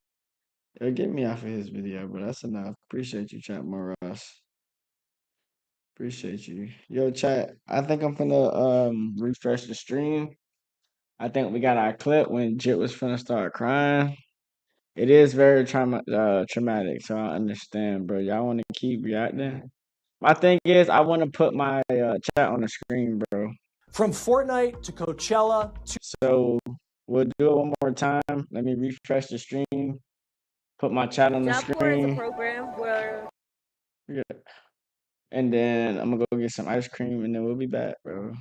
It'll get me off of his video, but that's enough. Appreciate you, Chat Morales. Appreciate you. Yo, chat, I think I'm finna refresh the stream. I think we got our clip when Jit was finna start crying. It is very traumatic, so I understand, bro. Y'all want to keep reacting? My thing is, I want to put my chat on the screen, bro. From Fortnite to Coachella to... So we'll do it one more time. Let me refresh the stream. Put my chat on the screen. Is a program where... Yeah. And then I'm gonna go get some ice cream, and then we'll be back, bro.